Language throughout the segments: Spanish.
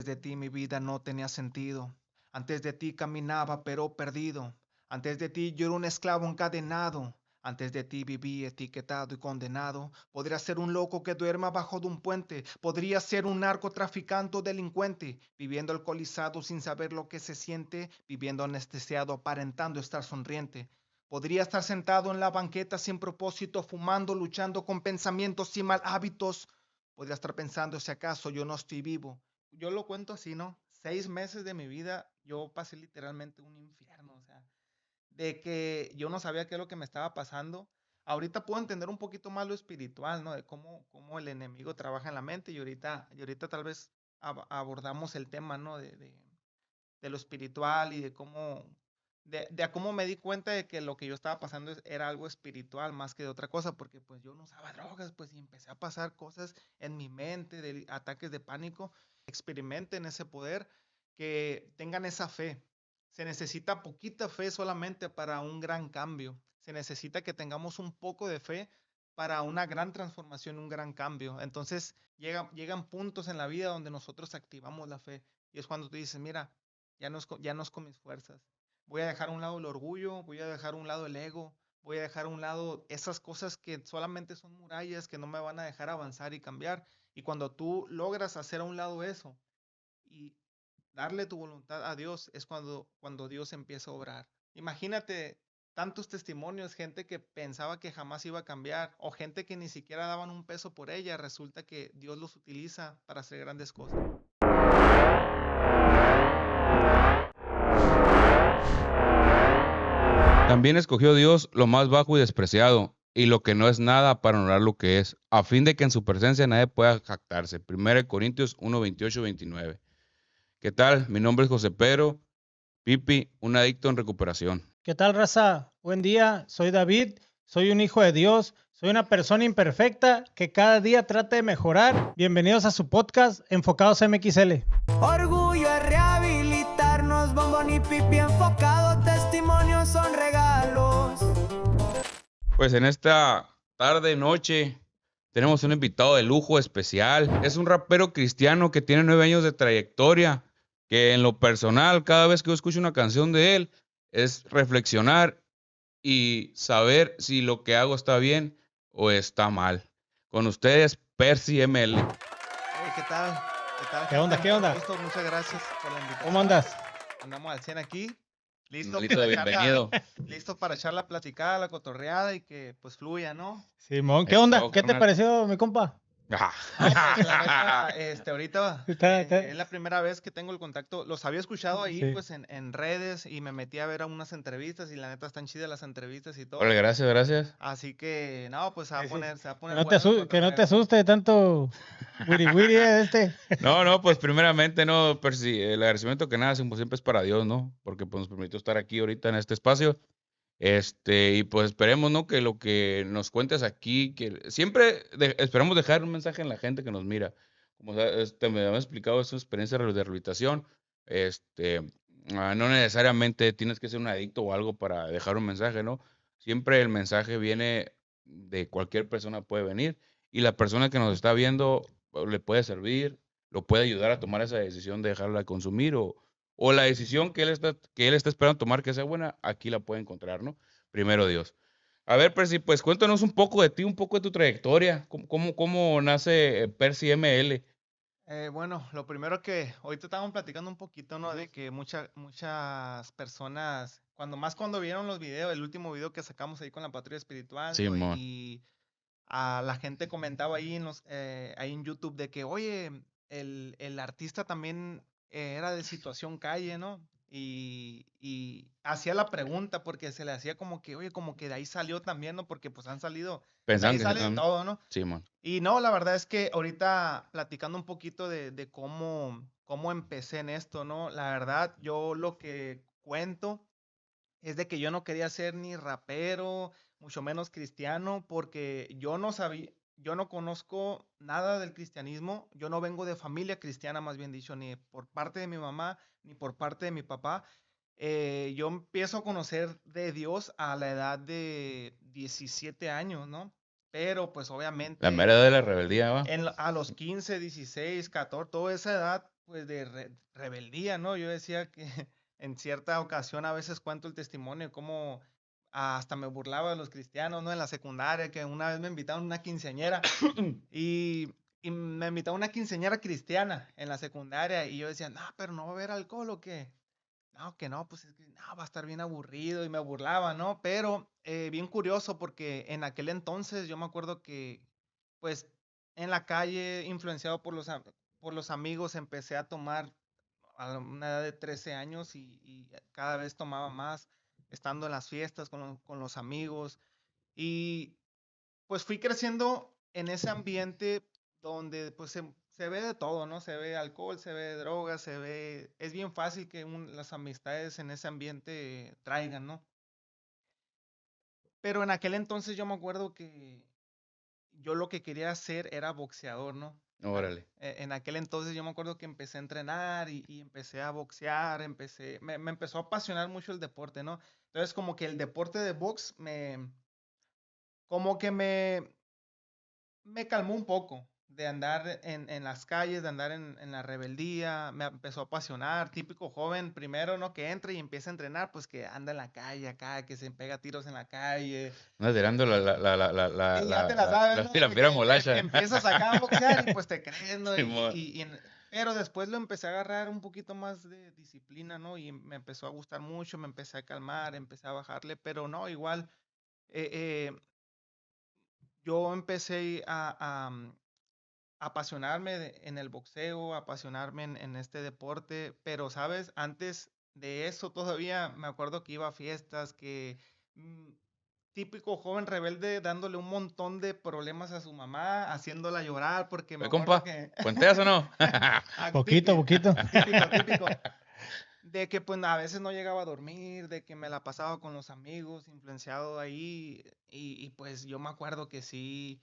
de ti mi vida no tenía sentido. Antes de ti caminaba pero perdido. Antes de ti yo era un esclavo encadenado. Antes de ti viví etiquetado y condenado. Podría ser un loco que duerma bajo de un puente. Podría ser un narcotraficante o delincuente, viviendo alcoholizado sin saber lo que se siente, viviendo anestesiado aparentando estar sonriente. Podría estar sentado en la banqueta sin propósito, fumando, luchando con pensamientos y mal hábitos. Podría estar pensando si acaso yo no estoy vivo. Yo lo cuento así, ¿no? 6 meses de mi vida yo pasé literalmente un infierno, o sea, de que yo no sabía qué es lo que me estaba pasando. Ahorita puedo entender un poquito más lo espiritual, ¿no? De cómo el enemigo trabaja en la mente y ahorita tal vez abordamos el tema, ¿no? De lo espiritual y de a cómo me di cuenta de que lo que yo estaba pasando era algo espiritual más que de otra cosa, porque pues yo no usaba drogas, pues y empecé a pasar cosas en mi mente, de ataques de pánico. Experimenten ese poder, que tengan esa fe. Se necesita poquita fe solamente para un gran cambio. Se necesita que tengamos un poco de fe para una gran transformación, un gran cambio. Entonces llegan puntos en la vida donde nosotros activamos la fe. Y es cuando tú dices, mira, ya no es con mis fuerzas. Voy a dejar a un lado el orgullo, voy a dejar a un lado el ego, voy a dejar a un lado esas cosas que solamente son murallas que no me van a dejar avanzar y cambiar. Y cuando tú logras hacer a un lado eso y darle tu voluntad a Dios, es cuando Dios empieza a obrar. Imagínate tantos testimonios, gente que pensaba que jamás iba a cambiar o gente que ni siquiera daban un peso por ella, resulta que Dios los utiliza para hacer grandes cosas. También escogió Dios lo más bajo y despreciado, y lo que no es nada para honrar lo que es, a fin de que en su presencia nadie pueda jactarse. 1 Corintios 1, 28, 29. ¿Qué tal? Mi nombre es José Pedro Pipi, un adicto en recuperación. ¿Qué tal, raza? Buen día, soy David, soy un hijo de Dios, soy una persona imperfecta que cada día trata de mejorar. Bienvenidos a su podcast Enfocados MXL. Orgullo es rehabilitarnos, bombón y pipi enfocado, testimonios son regalos. Pues en esta tarde, noche, tenemos un invitado de lujo especial. Es un rapero cristiano que tiene 9 años de trayectoria, que en lo personal, cada vez que yo escucho una canción de él, es reflexionar y saber si lo que hago está bien o está mal. Con ustedes, Percy ML. Hey, ¿qué tal? ¿Qué tal? ¿Qué onda? gente? ¿Qué onda? Mucho gusto, muchas gracias por la invitación. ¿Cómo andas? Andamos al 100 aquí. Listo Listo, para bienvenido. listo para echar la platicada, la cotorreada y que pues fluya, ¿no? Simón, ¿qué Eso, onda? ¿Qué te carnal. pareció, mi compa? Ah. No, pues la neta, ahorita Está- es la primera vez que tengo el contacto. Los había escuchado ahí, Sí. pues en redes y me metí a ver a unas entrevistas y la neta están chidas las entrevistas y todo. Órale, gracias, gracias. Así que, no, pues se va a Sí, sí. poner, se va a Que poner no te, bueno el que no te cotorreo. asuste tanto wiri este. No, pues primeramente, no, Percy, el agradecimiento que nada, siempre es para Dios, ¿no? Porque pues, nos permitió estar aquí ahorita en este espacio. Y pues esperemos, ¿no? Que lo que nos cuentes aquí, que siempre esperamos dejar un mensaje en la gente que nos mira. Como me habían explicado, es una experiencia de rehabilitación. No necesariamente tienes que ser un adicto o algo para dejar un mensaje, ¿no? Siempre el mensaje viene de cualquier persona, puede venir, y la persona que nos está viendo le puede servir, lo puede ayudar a tomar esa decisión de dejarla de consumir o la decisión que él está esperando tomar que sea buena, aquí la puede encontrar, ¿no? Primero Dios. A ver, Percy, pues cuéntanos un poco de ti, un poco de tu trayectoria. ¿Cómo nace Percy ML? Bueno, lo primero que ahorita estábamos platicando un poquito, ¿no? De que muchas personas, cuando vieron los videos, el último video que sacamos ahí con la patrulla espiritual, ¿no? Simón. Y a la gente comentaba ahí ahí en YouTube de que, oye, el artista también era de situación calle, ¿no? Y hacía la pregunta porque se le hacía como que, oye, como que de ahí salió también, ¿no? Porque pues de Pensaban ahí que sale de todo, ¿no? Simón. Y no, la verdad es que ahorita platicando un poquito de cómo empecé en esto, ¿no? La verdad, yo lo que cuento es de que yo no quería ser ni rapero, mucho menos cristiano, porque yo no conozco nada del cristianismo, yo no vengo de familia cristiana, más bien dicho, ni por parte de mi mamá, ni por parte de mi papá. Yo empiezo a conocer de Dios a la edad de 17 años, ¿no? Pero pues La mera obviamente edad de la rebeldía, ¿va? a los 15, 16, 14, toda esa edad, pues de rebeldía, ¿no? Yo decía que en cierta ocasión a veces cuento el testimonio, como hasta me burlaba de los cristianos, ¿no? En la secundaria, que una vez me invitaron a una quinceañera y me invitaron a una quinceañera cristiana en la secundaria y yo decía, no, pero no va a haber alcohol o qué. No, que no, pues es que no, va a estar bien aburrido y me burlaba, ¿no? Pero bien curioso porque en aquel entonces yo me acuerdo que, pues, en la calle, influenciado por los amigos, empecé a tomar a una edad de 13 años y cada vez tomaba más, estando en las fiestas con los amigos. Y pues fui creciendo en ese ambiente donde pues se ve de todo, ¿no? Se ve alcohol, se ve drogas, es bien fácil que las amistades en ese ambiente traigan, ¿no? Pero en aquel entonces yo me acuerdo que yo lo que quería hacer era boxeador, ¿no? Órale. En aquel entonces yo me acuerdo que empecé a entrenar y empecé a boxear, me empezó a apasionar mucho el deporte, ¿no? Entonces como que el deporte de box como que me calmó un poco de andar en las calles, de andar en la rebeldía, me empezó a apasionar, típico joven primero, ¿no? Que entra y empieza a entrenar, pues que anda en la calle acá, que se pega tiros en la calle, Andas tirando y ya te la sabes, ¿no? la De pira que molacha. empiezas acá a boxear y pues te crees, ¿no? Simón. Pero después lo empecé a agarrar un poquito más de disciplina, ¿no? Y me empezó a gustar mucho, me empecé a calmar, empecé a bajarle, pero no, igual, eh, eh, yo empecé apasionarme en el boxeo, apasionarme en este deporte, pero, ¿sabes? Antes de eso todavía me acuerdo que iba a fiestas, mm, típico joven rebelde dándole un montón de problemas a su mamá, haciéndola llorar, porque me Oye, acuerdo compa, que... ¿cuenteas o no? Poquito, poquito. Típico, típico. De que pues a veces no llegaba a dormir, de que me la pasaba con los amigos, influenciado ahí, y pues yo me acuerdo que sí,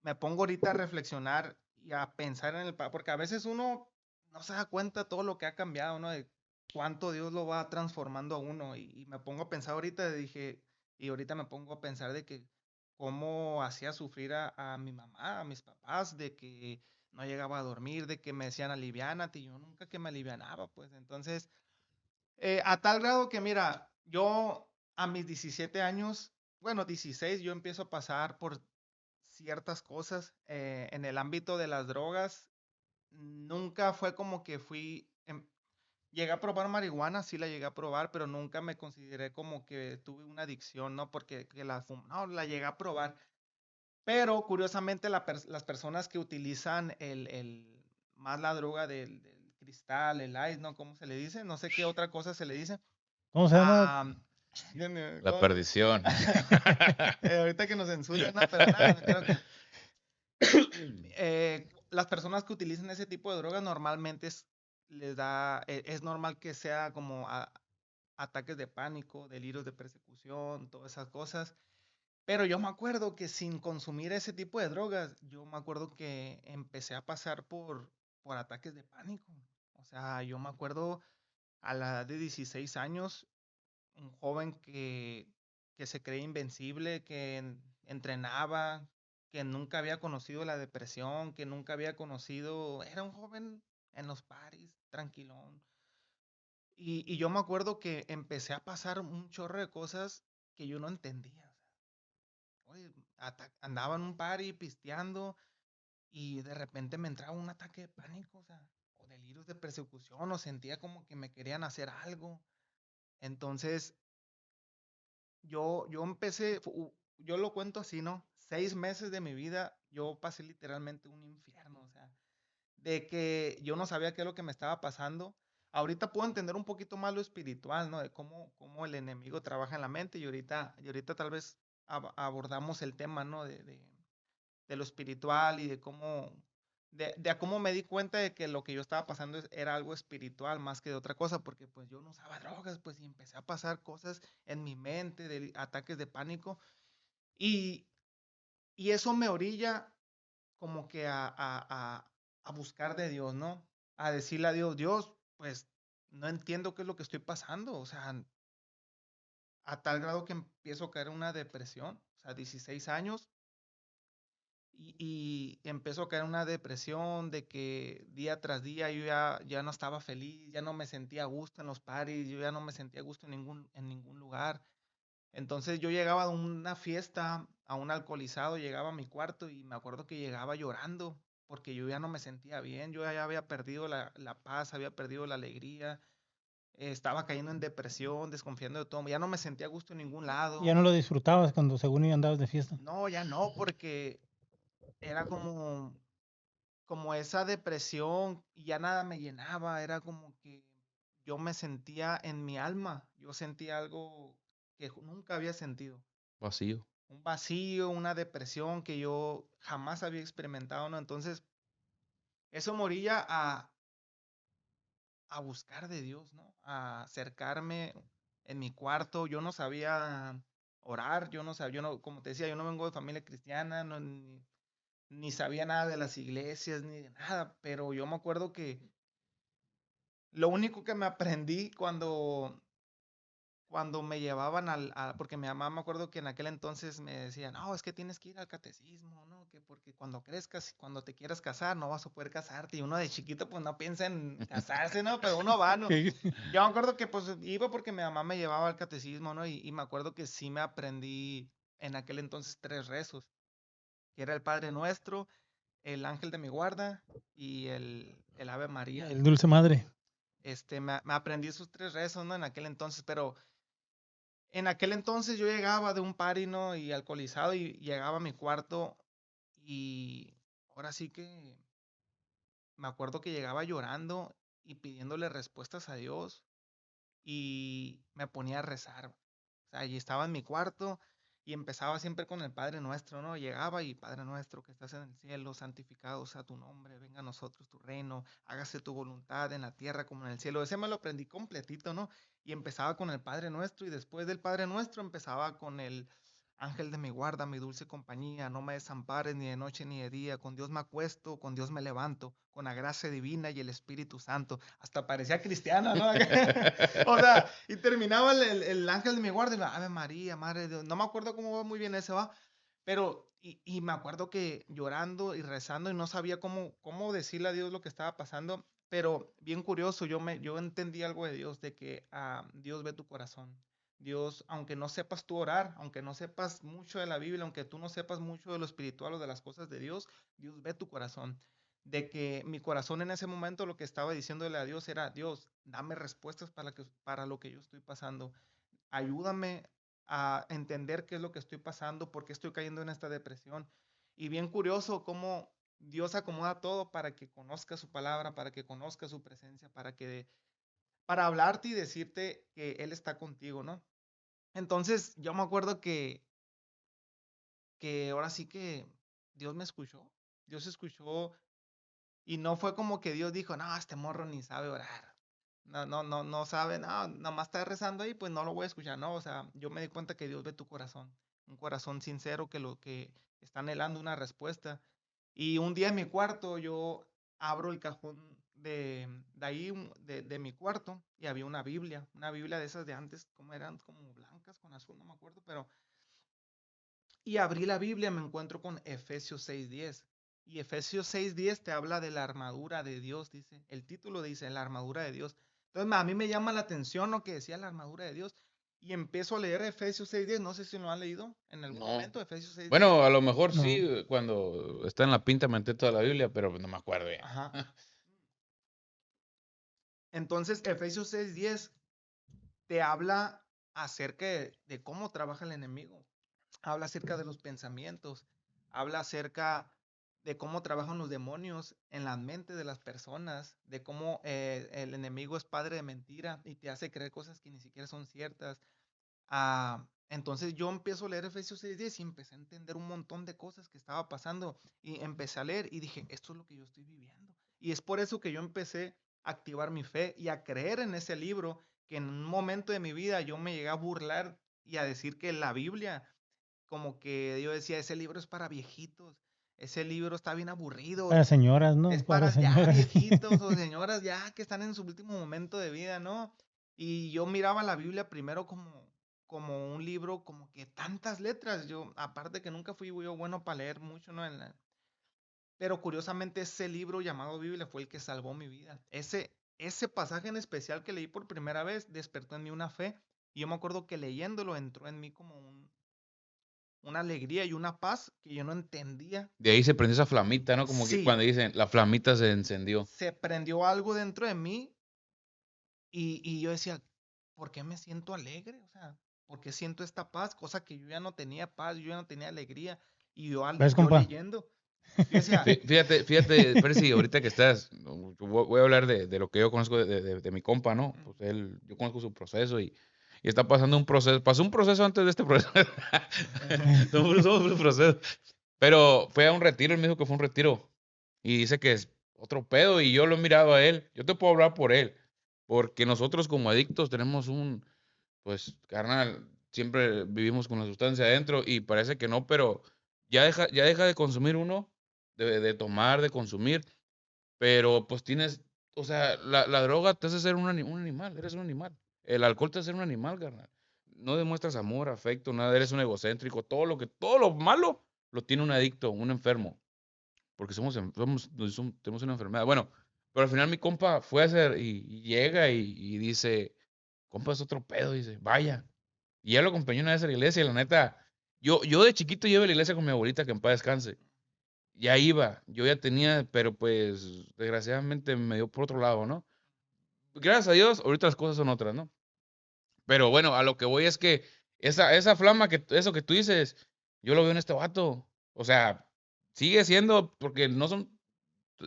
me pongo ahorita a reflexionar y a pensar porque a veces uno no se da cuenta todo lo que ha cambiado, ¿no? De cuánto Dios lo va transformando a uno. Y me pongo a pensar ahorita, y ahorita me pongo a pensar de que cómo hacía sufrir a mi mamá, a mis papás, de que no llegaba a dormir, de que me decían aliviánate, y yo nunca que me alivianaba, pues. Entonces, a tal grado que, mira, yo a mis 17 años, bueno, 16, yo empiezo a pasar por ciertas cosas en el ámbito de las drogas. Nunca fue como que llegué a probar marihuana, sí la llegué a probar, pero nunca me consideré como que tuve una adicción, ¿no? Porque no, la llegué a probar. Pero curiosamente las personas que utilizan más la droga del cristal, el ice, ¿no? ¿Cómo se le dice? No sé qué otra cosa se le dice. ¿Cómo se llama? Ah, La perdición. ahorita que nos censuren, ¿no? Pero nada, creo que las personas que utilizan ese tipo de drogas normalmente es normal que sea como ataques de pánico, delirios de persecución, todas esas cosas. Pero yo me acuerdo que sin consumir ese tipo de drogas, yo me acuerdo que empecé a pasar por ataques de pánico. O sea, yo me acuerdo a la edad de 16 años, un joven que se creía invencible, que entrenaba, que nunca había conocido la depresión, que nunca había conocido, era un joven en los paris, tranquilón. Y yo me acuerdo que empecé a pasar un chorro de cosas que yo no entendía. O sea, oye, andaba en un party pisteando y de repente me entraba un ataque de pánico, o sea, o delirios de persecución, o sentía como que me querían hacer algo. Entonces, yo empecé, yo lo cuento así, ¿no? 6 meses de mi vida, yo pasé literalmente un infierno, o sea, de que yo no sabía qué es lo que me estaba pasando. Ahorita puedo entender un poquito más lo espiritual, ¿no? De cómo el enemigo trabaja en la mente y ahorita tal vez abordamos el tema, ¿no? De lo espiritual y de a cómo me di cuenta de que lo que yo estaba pasando era algo espiritual más que de otra cosa, porque pues yo no usaba drogas, pues y empecé a pasar cosas en mi mente, de ataques de pánico, y, y eso me orilla como que a buscar de Dios, ¿no? A decirle a Dios, Dios, pues no entiendo qué es lo que estoy pasando, o sea, a tal grado que empiezo a caer en una depresión, o sea, 16 años, y empezó a caer en una depresión de que día tras día yo ya no estaba feliz, ya no me sentía a gusto en los parties, yo ya no me sentía a gusto en ningún lugar. Entonces yo llegaba de una fiesta a un alcoholizado, llegaba a mi cuarto y me acuerdo que llegaba llorando porque yo ya no me sentía bien, yo ya había perdido la paz, había perdido la alegría, estaba cayendo en depresión, desconfiando de todo, ya no me sentía a gusto en ningún lado. Ya no lo disfrutabas cuando según iba andabas de fiesta. No, ya no, porque era como esa depresión y ya nada me llenaba, era como que yo me sentía en mi alma, yo sentía algo que nunca había sentido. Vacío. Un vacío, una depresión que yo jamás había experimentado, ¿no? Entonces, eso me orilla a buscar de Dios, ¿no? A acercarme en mi cuarto. Yo no sabía orar, yo no sabía, yo no, como te decía, yo no vengo de familia cristiana, no, ni sabía nada de las iglesias, ni de nada, pero yo me acuerdo que lo único que me aprendí cuando me llevaban porque mi mamá me acuerdo que en aquel entonces me decía, no, es que tienes que ir al catecismo, ¿no? Que porque cuando crezcas, cuando te quieras casar, no vas a poder casarte. Y uno de chiquito, pues no piensa en casarse, ¿no? Pero uno va, ¿no? Yo me acuerdo que pues iba porque mi mamá me llevaba al catecismo, ¿no? Y me acuerdo que sí me aprendí en aquel entonces 3 rezos, que era el Padre Nuestro, el Ángel de mi guarda y el Ave María. El Dulce Madre. Me aprendí esos 3 rezos, ¿no? En aquel entonces, pero en aquel entonces yo llegaba de un party, ¿no? Y alcoholizado y llegaba a mi cuarto y ahora sí que me acuerdo que llegaba llorando y pidiéndole respuestas a Dios y me ponía a rezar. O sea, y estaba en mi cuarto y empezaba siempre con el Padre Nuestro, ¿no? Llegaba y Padre Nuestro que estás en el cielo, santificado sea tu nombre, venga a nosotros tu reino, hágase tu voluntad en la tierra como en el cielo. Ese me lo aprendí completito, ¿no? Y empezaba con el Padre Nuestro y después del Padre Nuestro empezaba con el Ángel de mi guarda, mi dulce compañía, no me desampares ni de noche ni de día, con Dios me acuesto, con Dios me levanto, con la gracia divina y el Espíritu Santo. Hasta parecía cristiana, ¿no? O sea, y terminaba el ángel de mi guarda y me, Ave María, Madre de Dios. No me acuerdo cómo va muy bien ese, va. Pero, y me acuerdo que llorando y rezando y no sabía cómo decirle a Dios lo que estaba pasando. Pero bien curioso, yo entendí algo de Dios, de que Dios ve tu corazón. Dios, aunque no sepas tú orar, aunque no sepas mucho de la Biblia, aunque tú no sepas mucho de lo espiritual o de las cosas de Dios, Dios ve tu corazón. De que mi corazón en ese momento lo que estaba diciéndole a Dios era, Dios, dame respuestas para lo que yo estoy pasando. Ayúdame a entender qué es lo que estoy pasando, por qué estoy cayendo en esta depresión. Y bien curioso cómo Dios acomoda todo para que conozca su palabra, para que conozca su presencia, para hablarte y decirte que Él está contigo, ¿no? Entonces, yo me acuerdo que ahora sí que Dios me escuchó. Dios escuchó y no fue como que Dios dijo, no, este morro ni sabe orar. No sabe, no, nomás está rezando ahí, pues no lo voy a escuchar, no, o sea, yo me di cuenta que Dios ve tu corazón, un corazón sincero que lo que está anhelando una respuesta. Y un día en mi cuarto yo abro el cajón de ahí, de mi cuarto, y había una Biblia de esas de antes, como eran como blancas con azul, no me acuerdo, pero y abrí la Biblia, me encuentro con Efesios 6:10. Y Efesios 6:10 te habla de la armadura de Dios, dice. El título dice, la armadura de Dios. Entonces a mí me llama la atención lo que decía la armadura de Dios. Y empiezo a leer Efesios 6:10. No sé si lo han leído en algún No. momento, Efesios 6:10. Bueno, a lo mejor No. sí, cuando está en la pinta me toda la Biblia, pero no me acuerdo bien. Ajá. Entonces, Efesios 6:10 te habla acerca de cómo trabaja el enemigo. Habla acerca de los pensamientos, habla acerca de cómo trabajan los demonios en la mente de las personas, de cómo el enemigo es padre de mentira y te hace creer cosas que ni siquiera son ciertas. Entonces yo empiezo a leer Efesios 6:10 y empecé a entender un montón de cosas que estaba pasando y empecé a leer y dije, esto es lo que yo estoy viviendo. Y es por eso que yo empecé a activar mi fe y a creer en ese libro que en un momento de mi vida yo me llegué a burlar y a decir que la Biblia, como que yo decía, ese libro es para viejitos, ese libro está bien aburrido, Para señoras, ¿no? es Para para ya señoras. viejitos o señoras ya que están en su último momento de vida, ¿no? Y yo miraba la Biblia primero como un libro, como que tantas letras. Yo, aparte que nunca fui yo bueno para leer mucho, ¿no? Pero curiosamente ese libro llamado Biblia fue el que salvó mi vida. Ese pasaje en especial que leí por primera vez despertó en mí una fe. Y yo me acuerdo que leyéndolo entró en mí como una alegría y una paz que yo no entendía. De ahí se prendió esa flamita, ¿no? Como que Sí, cuando dicen, la flamita se encendió. se prendió algo dentro de mí y yo decía, ¿por qué me siento alegre? O sea, ¿por qué siento esta paz? Cosa que yo ya no tenía paz, yo ya no tenía alegría. Y ¿Ves, yo compa? leyendo, yo decía, Fíjate, Percy, ahorita que estás, voy a hablar de lo que yo conozco de mi compa, ¿no? Pues yo conozco su proceso y está pasando un proceso, pasó un proceso antes de este proceso. Somos un proceso. Pero fue a un retiro, él me dijo que fue un retiro y dice que es otro pedo y yo lo he mirado a él. Yo te puedo hablar por él, porque nosotros como adictos tenemos pues, carnal, siempre vivimos con la sustancia adentro y parece que no, pero ya deja de consumir uno, de tomar, de consumir, pero pues tienes, o sea, la droga te hace ser un animal, eres un animal. El alcohol te hace ser un animal, carnal. No demuestras amor, afecto, nada, eres un egocéntrico, todo lo malo lo tiene un adicto, un enfermo, porque tenemos una enfermedad. Bueno, pero al final mi compa fue a hacer y llega y dice, compa, es otro pedo, dice, vaya. Y ya lo acompañó una vez a la iglesia y la neta, yo de chiquito iba a la iglesia con mi abuelita, que en paz descanse. Ya iba, yo ya tenía, pero pues desgraciadamente me dio por otro lado, ¿no? Gracias a Dios, ahorita las cosas son otras, ¿no? Pero bueno, a lo que voy es que esa flama, eso que tú dices, yo lo veo en este vato. O sea, sigue siendo, porque no son,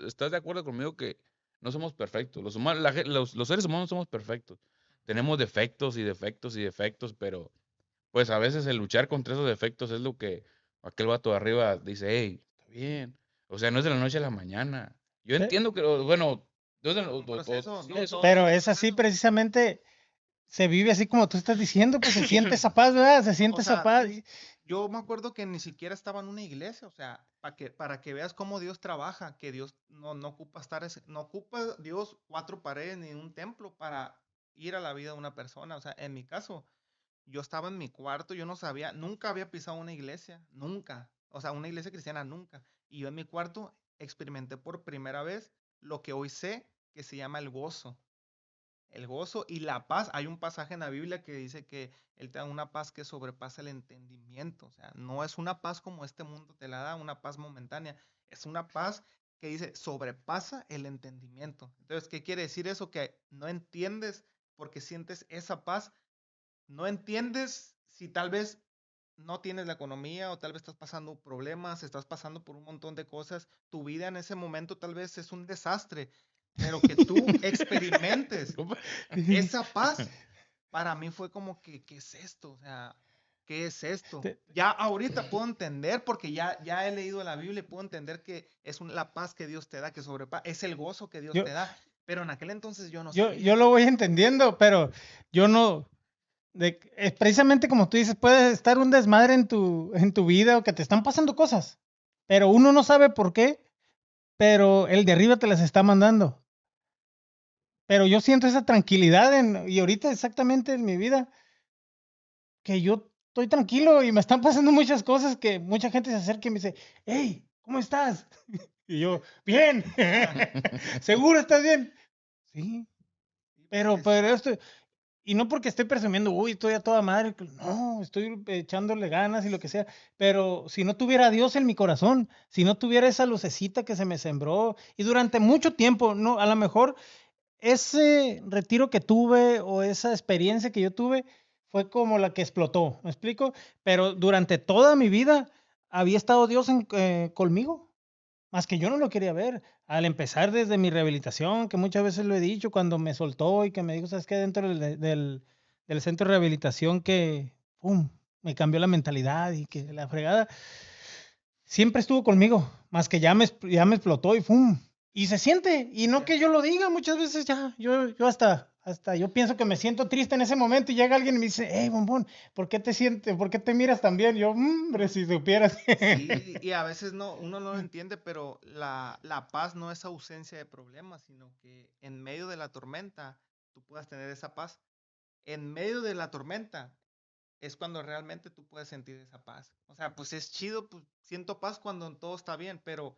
¿estás de acuerdo conmigo que no somos perfectos? Los seres humanos somos perfectos. Tenemos defectos y defectos y defectos, pero pues a veces el luchar contra esos defectos es lo que aquel vato de arriba dice, hey, está bien. O sea, no es de la noche a la mañana. Yo Pe- entiendo que, bueno, no es de- un proceso, sí, ¿no? eso. Todo Pero tiene un es así proceso. precisamente, se vive así como tú estás diciendo, pues se siente esa paz, ¿verdad? Se siente O esa sea, paz. yo me acuerdo que ni siquiera estaba en una iglesia, o sea, para que veas cómo Dios trabaja, que Dios no ocupa no ocupa Dios cuatro paredes ni un templo para ir a la vida de una persona. O sea, en mi caso, yo estaba en mi cuarto, yo no sabía, nunca había pisado una iglesia, nunca. O sea, una iglesia cristiana nunca. Y yo en mi cuarto experimenté por primera vez lo que hoy sé que se llama el gozo. El gozo y la paz. Hay un pasaje en la Biblia que dice que Él te da una paz que sobrepasa el entendimiento. O sea, no es una paz como este mundo te la da, una paz momentánea. Es una paz que dice sobrepasa el entendimiento. Entonces, ¿qué quiere decir eso? Que no entiendes porque sientes esa paz. No entiendes si tal vez no tienes la economía o tal vez estás pasando problemas, estás pasando por un montón de cosas. Tu vida en ese momento tal vez es un desastre, pero que tú experimentes esa paz, para mí fue como que, ¿qué es esto? O sea, ¿qué es esto? Te- Ya ahorita puedo entender, porque ya he leído la Biblia y puedo entender que es la paz que Dios te da, que sobrepasa, es el gozo que Dios Yo, te da, pero en aquel entonces yo no yo sabía. lo voy entendiendo, pero yo no, precisamente como tú dices, puede estar un desmadre en tu vida o que te están pasando cosas, pero uno no sabe por qué, pero el de arriba te las está mandando. Pero yo siento esa tranquilidad y ahorita exactamente en mi vida, que yo estoy tranquilo y me están pasando muchas cosas que mucha gente se acerca y me dice, hey, ¿cómo estás? Y yo, bien, ¿seguro estás bien? Sí, Sí, porque pero esto, y no porque esté presumiendo, uy, estoy a toda madre, no, estoy echándole ganas y lo que sea, pero si no tuviera a Dios en mi corazón, si no tuviera esa lucecita que se me sembró, y durante mucho tiempo, no, a lo mejor ese retiro que tuve o esa experiencia que yo tuve fue como la que explotó, ¿me explico? Pero durante toda mi vida había estado Dios conmigo, más que yo no lo quería ver. Al empezar desde mi rehabilitación, que muchas veces lo he dicho, cuando me soltó y que me dijo, ¿sabes qué? Dentro del centro de rehabilitación que, ¡pum!, me cambió la mentalidad y que la fregada, siempre estuvo conmigo, más que ya me explotó y ¡pum! Y se siente, y no que yo lo diga, muchas veces ya, yo hasta yo pienso que me siento triste en ese momento y llega alguien y me dice, hey, bombón, ¿por qué te sientes, por qué te miras tan bien? Yo, hombre, si supieras. sí, y a veces uno no lo entiende, pero la paz no es ausencia de problemas, sino que en medio de la tormenta tú puedas tener esa paz. En medio de la tormenta es cuando realmente tú puedes sentir esa paz. O sea, pues es chido, pues siento paz cuando todo está bien, pero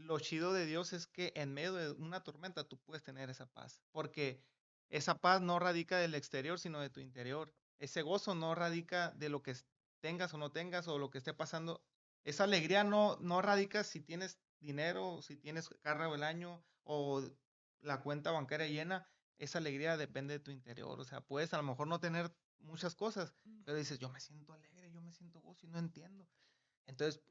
lo chido de Dios es que en medio de una tormenta tú puedes tener esa paz, porque esa paz no radica del exterior, sino de tu interior. Ese gozo no radica de lo que tengas o no tengas o lo que esté pasando. Esa alegría no radica si tienes dinero, si tienes carro del año o la cuenta bancaria llena. Esa alegría depende de tu interior. O sea, puedes a lo mejor no tener muchas cosas, pero dices, yo me siento alegre, yo me siento gozo y no entiendo. Entonces,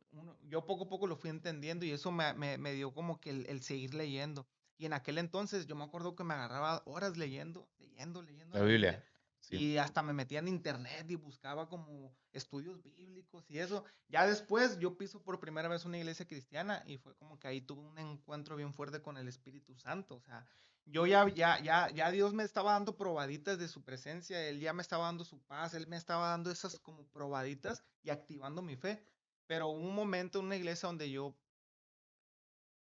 yo poco a poco lo fui entendiendo y eso me dio como que el seguir leyendo. Y en aquel entonces yo me acuerdo que me agarraba horas leyendo La la Biblia. Biblia. Sí. Y hasta me metía en internet y buscaba como estudios bíblicos y eso. Ya después yo piso por primera vez una iglesia cristiana y fue como que ahí tuve un encuentro bien fuerte con el Espíritu Santo. O sea, yo ya Dios me estaba dando probaditas de su presencia, Él ya me estaba dando su paz, Él me estaba dando esas como probaditas y activando mi fe. Pero hubo un momento en una iglesia donde yo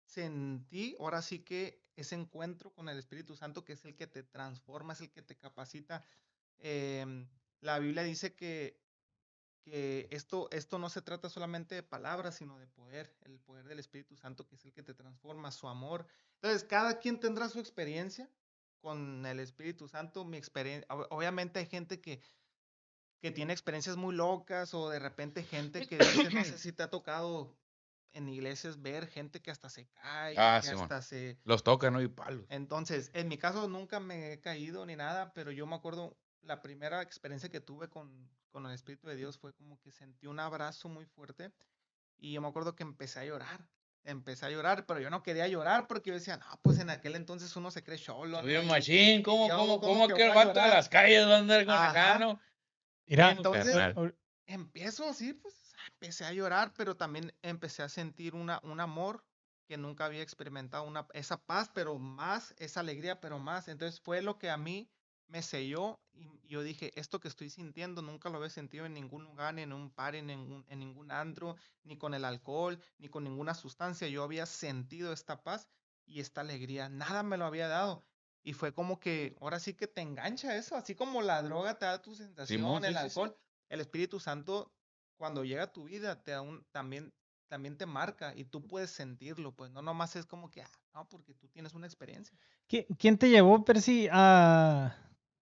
sentí, ahora sí que ese encuentro con el Espíritu Santo, que es el que te transforma, es el que te capacita. La Biblia dice que esto no se trata solamente de palabras, sino de poder, el poder del Espíritu Santo, que es el que te transforma, su amor. Entonces, cada quien tendrá su experiencia con el Espíritu Santo. Mi experiencia, obviamente hay gente que tiene experiencias muy locas o de repente gente que dice, no sé si te ha tocado en iglesias ver gente que hasta se cae, Ah, que Simón. hasta se... Los tocan, ¿no? Y palos. Entonces, en mi caso nunca me he caído ni nada, pero yo me acuerdo la primera experiencia que tuve con el Espíritu de Dios fue como que sentí un abrazo muy fuerte y yo me acuerdo que empecé a llorar. Empecé a llorar, pero yo no quería llorar porque yo decía, no, pues en aquel entonces uno se cree cholo, ¿no? Bien Y machín, ¿cómo que que el voy a vato de llorar? las calles va a andar con acá, Ajá. no? Mira, Entonces, carnal. empiezo así, pues empecé a llorar, pero también empecé a sentir un amor que nunca había experimentado, esa paz, pero más, esa alegría, pero más. Entonces fue lo que a mí me selló y yo dije, esto que estoy sintiendo nunca lo había sentido en ningún lugar, ni en un par, en ningún antro, ni con el alcohol, ni con ninguna sustancia. Yo había sentido esta paz y esta alegría. Nada me lo había dado. Y fue como que, ahora sí que te engancha eso, así como la droga te da tu sensación, Simón, el sí, sí, sí. alcohol, el Espíritu Santo, cuando llega a tu vida, te da también te marca y tú puedes sentirlo, pues no nomás es como que, no, porque tú tienes una experiencia. ¿quién te llevó, Percy, a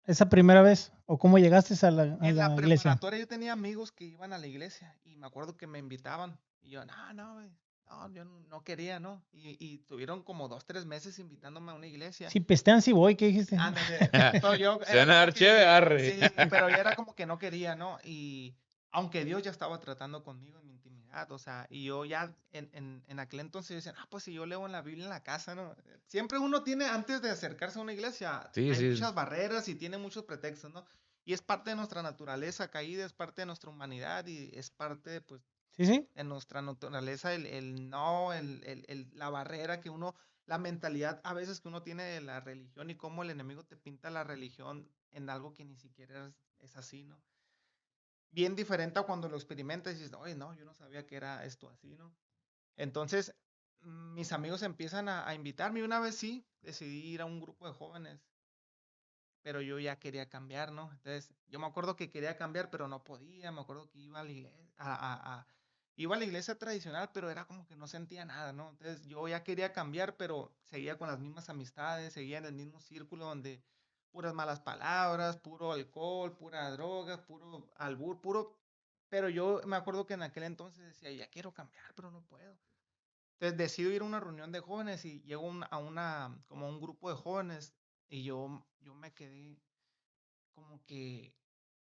esa primera vez? ¿O cómo llegaste a En la la iglesia? preparatoria yo tenía amigos que iban a la iglesia y me acuerdo que me invitaban y yo, no, güey, no, yo no quería, ¿no? Y tuvieron como 2, 3 meses invitándome a una iglesia. Si pestean, si voy, ¿qué dijiste? Ándale, pero yo Se van a era dar como chévere, que, arre. sí, pero yo era como que no quería, ¿no? Y aunque Dios ya estaba tratando conmigo en mi intimidad, o sea, y yo ya en aquel entonces yo decía, pues si yo leo en la Biblia en la casa, ¿no? Siempre uno tiene, antes de acercarse a una iglesia, Sí, hay sí. muchas barreras y tiene muchos pretextos, ¿no? Y es parte de nuestra naturaleza caída, es parte de nuestra humanidad y es parte, pues, Sí, sí. en nuestra naturaleza la barrera que uno, la mentalidad a veces que uno tiene de la religión y cómo el enemigo te pinta la religión en algo que ni siquiera es así, ¿no? Bien diferente a cuando lo experimentas y dices, oye, no, yo no sabía que era esto así, ¿no? Entonces, mis amigos empiezan a invitarme y una vez sí, decidí ir a un grupo de jóvenes, pero yo ya quería cambiar, ¿no? Entonces, yo me acuerdo que quería cambiar, pero no podía, me acuerdo que iba a la iglesia, iba a la iglesia tradicional, pero era como que no sentía nada, ¿no? Entonces, yo ya quería cambiar, pero seguía con las mismas amistades, seguía en el mismo círculo donde puras malas palabras, puro alcohol, pura droga, puro albur, pero yo me acuerdo que en aquel entonces decía, ya quiero cambiar, pero no puedo. Entonces decido ir a una reunión de jóvenes y llego como a un grupo de jóvenes y yo me quedé como que,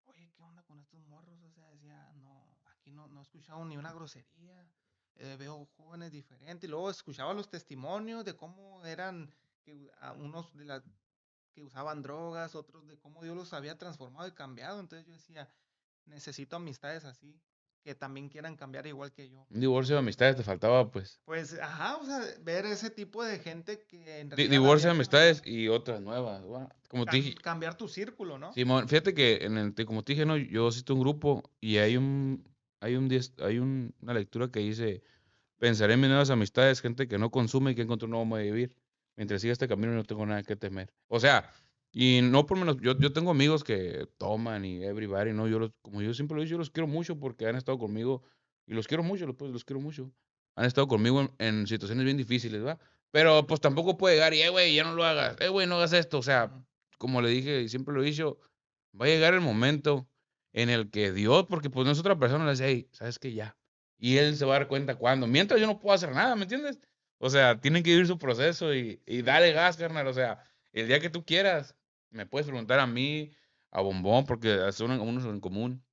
oye, ¿qué onda con estos morros? O sea, decía, no, aquí no he escuchado ni una grosería, veo jóvenes diferentes, y luego escuchaba los testimonios de cómo eran, unos que usaban drogas, otros de cómo Dios los había transformado y cambiado, entonces yo decía, necesito amistades así, que también quieran cambiar igual que yo. Un divorcio de amistades te faltaba, pues. Pues, ajá, o sea, ver ese tipo de gente que en realidad Divorcio de había amistades y otras nuevas. Como te dije, cambiar tu círculo, ¿no? Simón, fíjate que como te dije, no, yo asisto a un grupo y una lectura que dice, pensaré en mis nuevas amistades, gente que no consume y que encontró un nuevo modo de vivir. Mientras siga este camino no tengo nada que temer. O sea, y no por menos, yo tengo amigos que toman y everybody, ¿no? Como yo siempre lo he dicho, yo los quiero mucho porque han estado conmigo y los quiero mucho, pues los quiero mucho. han estado conmigo en situaciones bien difíciles, ¿va? Pero pues tampoco puede llegar y, güey, ya no lo hagas, güey, no hagas esto. O sea, como le dije y siempre lo he dicho, va a llegar el momento en el que Dios, porque pues no es otra persona, le dice, hey, ¿sabes qué? Ya. Y él se va a dar cuenta cuando. Mientras yo no puedo hacer nada, ¿me entiendes? O sea, tienen que vivir su proceso y dale gas, carnal. O sea, el día que tú quieras, me puedes preguntar a mí, a Bombón, porque son unos en común.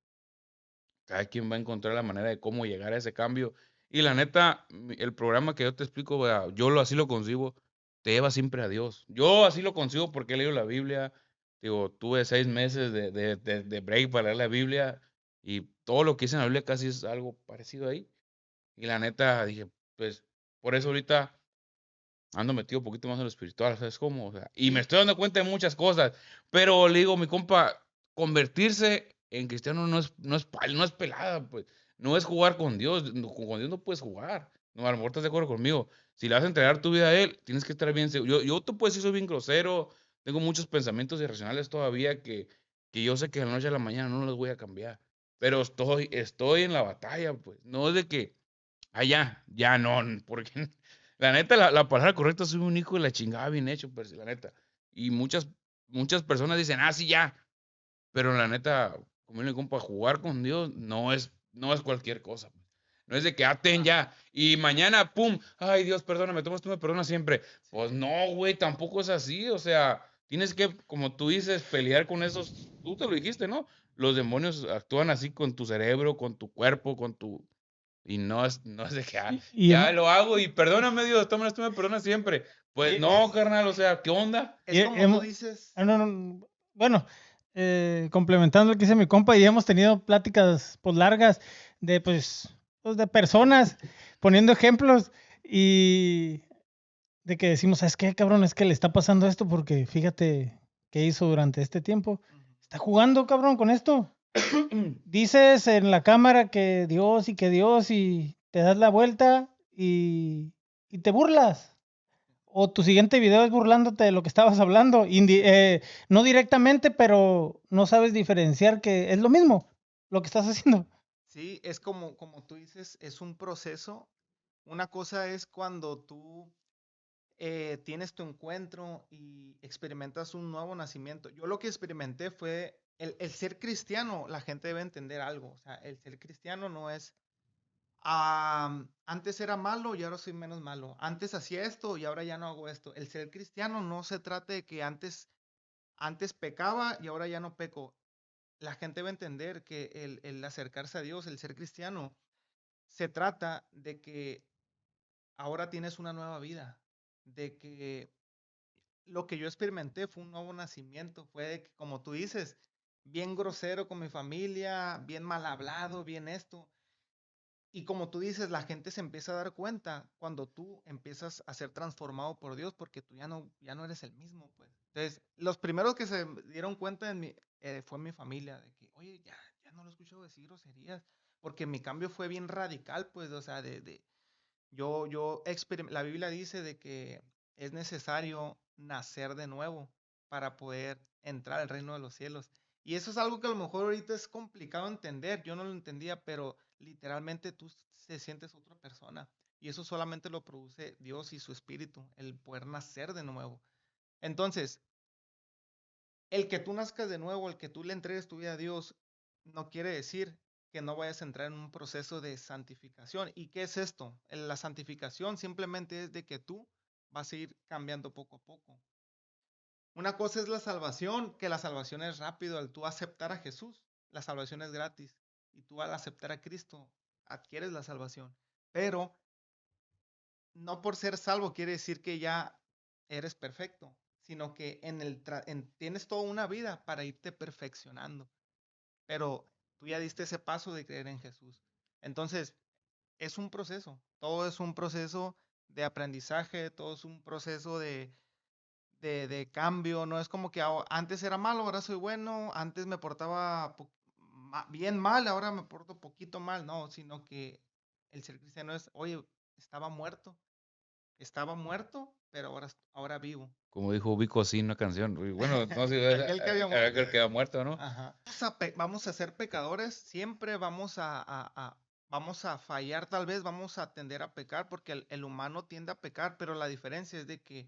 Cada quien va a encontrar la manera de cómo llegar a ese cambio. Y la neta, el programa que yo te explico, vea, así lo concibo, te lleva siempre a Dios. Yo así lo concibo porque he leído la Biblia. Digo, tuve 6 meses de break para leer la Biblia y todo lo que dice en la Biblia casi es algo parecido ahí. Y la neta, dije, pues, por eso ahorita ando metido un poquito más en lo espiritual, ¿sabes cómo? O sea, y me estoy dando cuenta de muchas cosas, pero le digo, mi compa, convertirse en cristiano no es pelada, pues, no es jugar con Dios no puedes jugar, no, a lo mejor estás de acuerdo conmigo, si le vas a entregar tu vida a Él, tienes que estar bien seguro, yo te puedo decir, soy bien grosero, tengo muchos pensamientos irracionales todavía que yo sé que de la noche a la mañana no los voy a cambiar, pero estoy en la batalla, pues, no es de que, ya no, porque la neta, la palabra correcta, soy un hijo de la chingada bien hecho, pues, la neta. Y muchas personas dicen, sí, ya. Pero la neta, como le compa, jugar con Dios no es cualquier cosa. No es de que aten ya. Y mañana, pum, ay Dios, perdóname, tú me perdonas siempre. Pues no, güey, tampoco es así. O sea, tienes que, como tú dices, pelear con esos. Tú te lo dijiste, ¿no? Los demonios actúan así con tu cerebro, con tu cuerpo, con tu. Y no es de que Y ya lo hago y perdóname, Dios, tú me perdonas siempre. Pues Y no, carnal, o sea, ¿qué onda? es como tú dices. no, bueno, complementando lo que dice mi compa, y hemos tenido pláticas pues largas de pues de personas poniendo ejemplos y de que decimos, ¿sabes qué, cabrón? Es que le está pasando esto porque fíjate qué hizo durante este tiempo. Está jugando, cabrón, con esto. Dices en la cámara que Dios y te das la vuelta y te burlas. O tu siguiente video es burlándote de lo que estabas hablando. No directamente, pero no sabes diferenciar que es lo mismo lo que estás haciendo. Sí, es como tú dices, es un proceso. Una cosa es cuando tú tienes tu encuentro y experimentas un nuevo nacimiento. Yo lo que experimenté fue el ser cristiano. La gente debe entender algo. O sea, el ser cristiano no es, antes era malo y ahora soy menos malo. Antes hacía esto y ahora ya no hago esto. El ser cristiano no se trata de que antes pecaba y ahora ya no peco. La gente debe entender que el acercarse a Dios, el ser cristiano, se trata de que ahora tienes una nueva vida, de que lo que yo experimenté fue un nuevo nacimiento, fue de que, como tú dices, bien grosero con mi familia, bien mal hablado, bien esto. Y como tú dices, la gente se empieza a dar cuenta cuando tú empiezas a ser transformado por Dios, porque tú ya no eres el mismo, pues. Entonces, los primeros que se dieron cuenta fue mi familia, de que, oye, ya no lo escucho decir groserías, porque mi cambio fue bien radical, pues, o sea, la Biblia dice de que es necesario nacer de nuevo para poder entrar al reino de los cielos. Y eso es algo que a lo mejor ahorita es complicado entender. Yo no lo entendía, pero literalmente tú te sientes otra persona. Y eso solamente lo produce Dios y su espíritu, el poder nacer de nuevo. Entonces, el que tú nazcas de nuevo, el que tú le entregues tu vida a Dios, no quiere decir que no vayas a entrar en un proceso de santificación. ¿Y qué es esto? La santificación simplemente es de que tú vas a ir cambiando poco a poco. Una cosa es la salvación, que la salvación es rápido. Al tú aceptar a Jesús, la salvación es gratis. Y tú al aceptar a Cristo, adquieres la salvación. Pero no por ser salvo quiere decir que ya eres perfecto, sino que tienes toda una vida para irte perfeccionando. Pero tú ya diste ese paso de creer en Jesús. Entonces, es un proceso. Todo es un proceso de aprendizaje, todo es un proceso de cambio. No es como que antes era malo, ahora soy bueno, antes me portaba bien mal, ahora me porto poquito mal. No, sino que el ser cristiano es, oye, estaba muerto, pero ahora vivo. Como dijo Vico así en una canción. Bueno, no sé, Aquel que había muerto. aquel que había muerto, ¿no? Ajá. Vamos a ser pecadores, siempre vamos a vamos a fallar, tal vez vamos a tender a pecar, porque el humano tiende a pecar, pero la diferencia es de que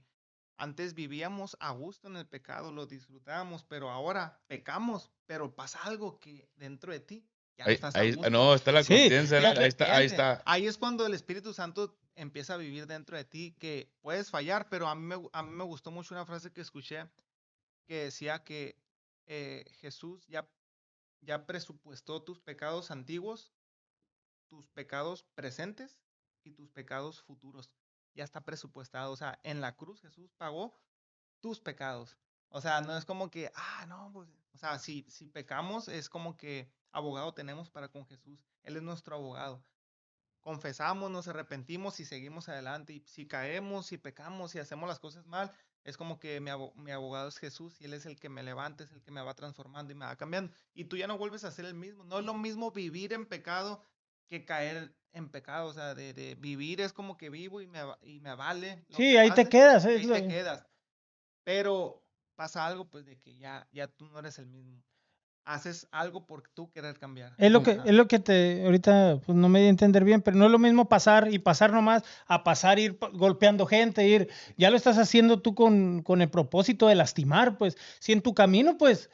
antes vivíamos a gusto en el pecado, lo disfrutábamos, pero ahora pecamos, pero pasa algo que dentro de ti ya no estás a gusto. No, está la Sí, conciencia, Y ¿no? de Ahí repente, está. ahí es cuando el Espíritu Santo empieza a vivir dentro de ti, que puedes fallar, pero a mí me gustó mucho una frase que escuché que decía que Jesús ya presupuestó tus pecados antiguos, tus pecados presentes y tus pecados futuros. Ya está presupuestado. O sea, en la cruz Jesús pagó tus pecados. O sea, no es como que, no, pues, o sea, si pecamos es como que abogado tenemos para con Jesús. Él es nuestro abogado. Confesamos, nos arrepentimos y seguimos adelante. Y si caemos, si pecamos, si hacemos las cosas mal, es como que mi abogado es Jesús y Él es el que me levanta, es el que me va transformando y me va cambiando. Y tú ya no vuelves a ser el mismo. No es lo mismo vivir en pecado que caer en pecado. O sea, de vivir es como que vivo y me vale lo Sí, que ahí te pase, quedas. y ahí te quedas. Pero pasa algo, pues, de que ya tú no eres el mismo. Haces algo por tú querer cambiar. Es lo Ajá. es lo que te, ahorita pues, no me di a entender bien, pero no es lo mismo pasar y pasar nomás a pasar, ir golpeando gente, ya lo estás haciendo tú con el propósito de lastimar, pues, si en tu camino, pues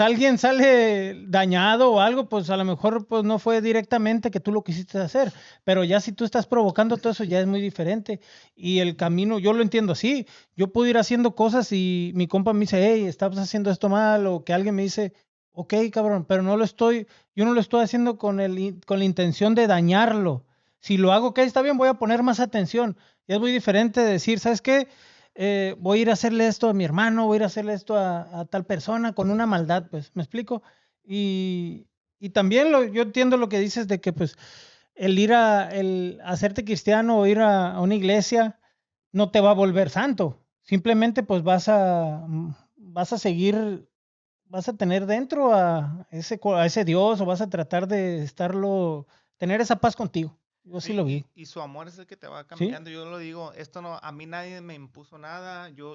alguien sale dañado o algo, pues a lo mejor pues no fue directamente que tú lo quisiste hacer, pero ya si tú estás provocando todo eso ya es muy diferente y el camino, yo lo entiendo así, yo puedo ir haciendo cosas y mi compa me dice, hey, estás haciendo esto mal o que alguien me dice, ok, cabrón, pero yo no lo estoy haciendo con la intención de dañarlo. Si lo hago, ok, está bien, voy a poner más atención. Y es muy diferente decir, ¿sabes qué? Voy a ir a hacerle esto a mi hermano, voy a ir a hacerle esto a tal persona con una maldad, pues, ¿me explico? Y también yo entiendo lo que dices de que, pues, el hacerte cristiano o ir a una iglesia no te va a volver santo. Simplemente, pues, vas a seguir, vas a tener dentro a ese Dios o vas a tratar de tener esa paz contigo. Yo sí Sí, lo vi, y su amor es el que te va ¿sí? cambiando. Yo lo digo, esto no, a mí nadie me impuso nada. Yo,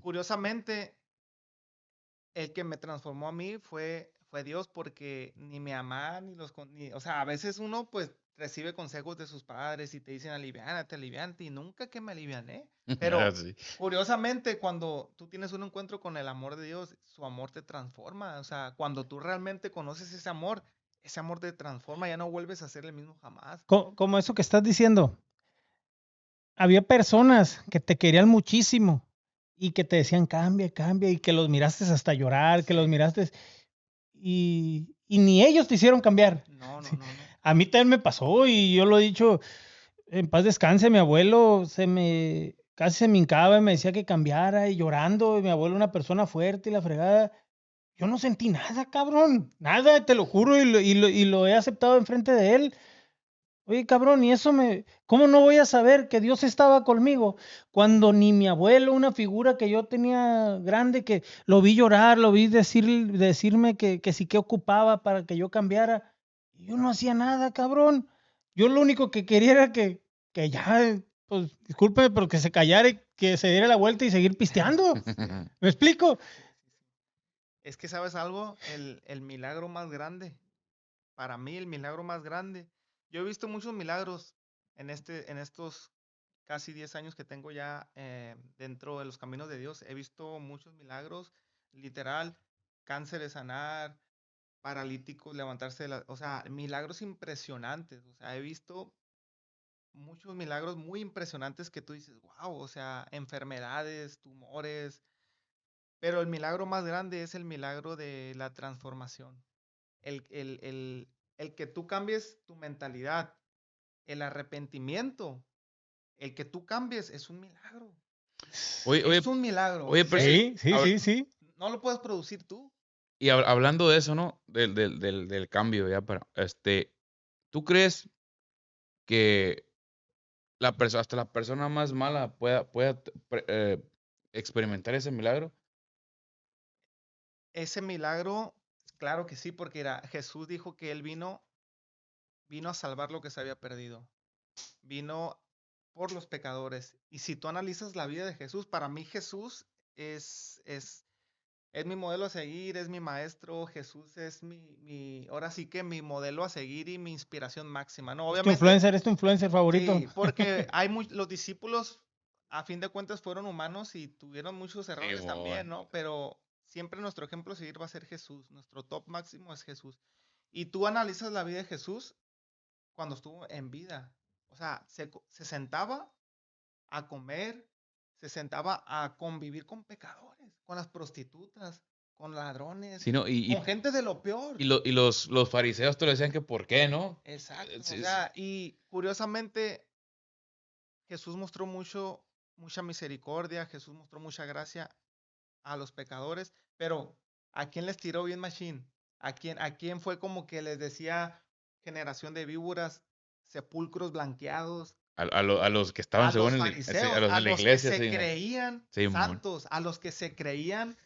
curiosamente, el que me transformó a mí fue Dios, porque ni mi mamá, o sea, a veces uno pues recibe consejos de sus padres y te dicen aliviánate, aliviánate, y nunca que me aliviané. Pero Sí. curiosamente, cuando tú tienes un encuentro con el amor de Dios, su amor te transforma. O sea, cuando tú realmente conoces ese amor te transforma, ya no vuelves a ser el mismo jamás. Como eso que estás diciendo, había personas que te querían muchísimo y que te decían cambia, cambia, y que los miraste hasta llorar, que los Sí. miraste y ni ellos te hicieron cambiar. No, no, Sí. no, no. A mí también me pasó y yo lo he dicho, en paz descanse, mi abuelo casi se me hincaba y me decía que cambiara y llorando, y mi abuelo una persona fuerte y la fregada. Yo no sentí nada, cabrón, nada, te lo juro, y lo he aceptado enfrente de él. Oye, cabrón, ¿cómo no voy a saber que Dios estaba conmigo cuando ni mi abuelo, una figura que yo tenía grande, que lo vi llorar, lo vi decirme que sí que ocupaba para que yo cambiara? Y yo no hacía nada, cabrón. Yo lo único que quería era que ya, pues, discúlpeme, pero que se callara y que se diera la vuelta y seguir pisteando. ¿Me explico? Sí, sí, sí. Es que, ¿sabes algo? El milagro más grande, para mí el milagro más grande. Yo he visto muchos milagros en estos casi 10 años que tengo ya dentro de los caminos de Dios. He visto muchos milagros, literal, cánceres sanar, paralíticos levantarse o sea, milagros impresionantes. O sea, he visto muchos milagros muy impresionantes que tú dices, wow, o sea, enfermedades, tumores, pero el milagro más grande es el milagro de la transformación. El que tú cambies tu mentalidad, el arrepentimiento, el que tú cambies es un milagro. Oye, Es un milagro. oye, pero Sí, sí, sí, sí. No lo puedes producir tú. y hablando de eso, ¿no? Del cambio, ya ¿tú crees que hasta la persona más mala pueda experimentar ese milagro? Ese milagro, claro que sí, porque Jesús dijo que él vino a salvar lo que se había perdido. Vino por los pecadores. Y si tú analizas la vida de Jesús, para mí Jesús es Es mi modelo a seguir, es mi maestro, Jesús es ahora sí que mi modelo a seguir y mi inspiración máxima, ¿no? Obviamente, Es tu influencer favorito. sí, porque los discípulos, a fin de cuentas, fueron humanos y tuvieron muchos Sí, errores también, mon. ¿no? Pero siempre nuestro ejemplo a seguir va a ser Jesús, nuestro top máximo es Jesús. Y tú analizas la vida de Jesús cuando estuvo en vida. O sea, se sentaba a comer, se sentaba a convivir con pecadores, con las prostitutas, con ladrones, Sí, no, con gente de lo peor. y los fariseos te lo decían que por qué, ¿no? Exacto. Sí, O sea, y curiosamente Jesús mostró mucha misericordia, Jesús mostró mucha gracia a los pecadores, pero ¿a quién les tiró bien machine? ¿A quién fue como que les decía generación de víboras, sepulcros blanqueados? A los que estaban A los según sí, a fariseos, los a de la los que iglesia, se sí, creían Simón. santos, a los que se creían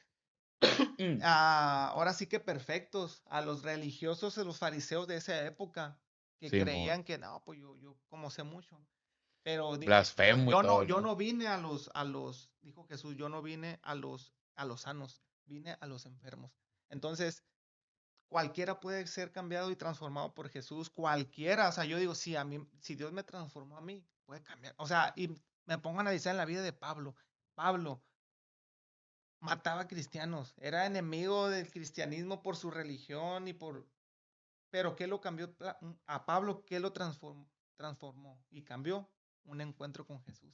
ahora sí que perfectos, a los religiosos, a los fariseos de esa época, que Simón. creían que no, pues yo como sé mucho. Pero Blasfemo y todo, yo ¿no? no vine dijo Jesús, yo no vine a los sanos, vine a los enfermos. Entonces, cualquiera puede ser cambiado y transformado por Jesús, cualquiera. O sea, yo digo, si Dios me transformó a mí, puede cambiar. O sea, y me pongo a analizar en la vida de Pablo. Pablo mataba cristianos, era enemigo del cristianismo por su religión pero ¿qué lo cambió a Pablo? ¿Qué lo transformó y cambió? Un encuentro con Jesús.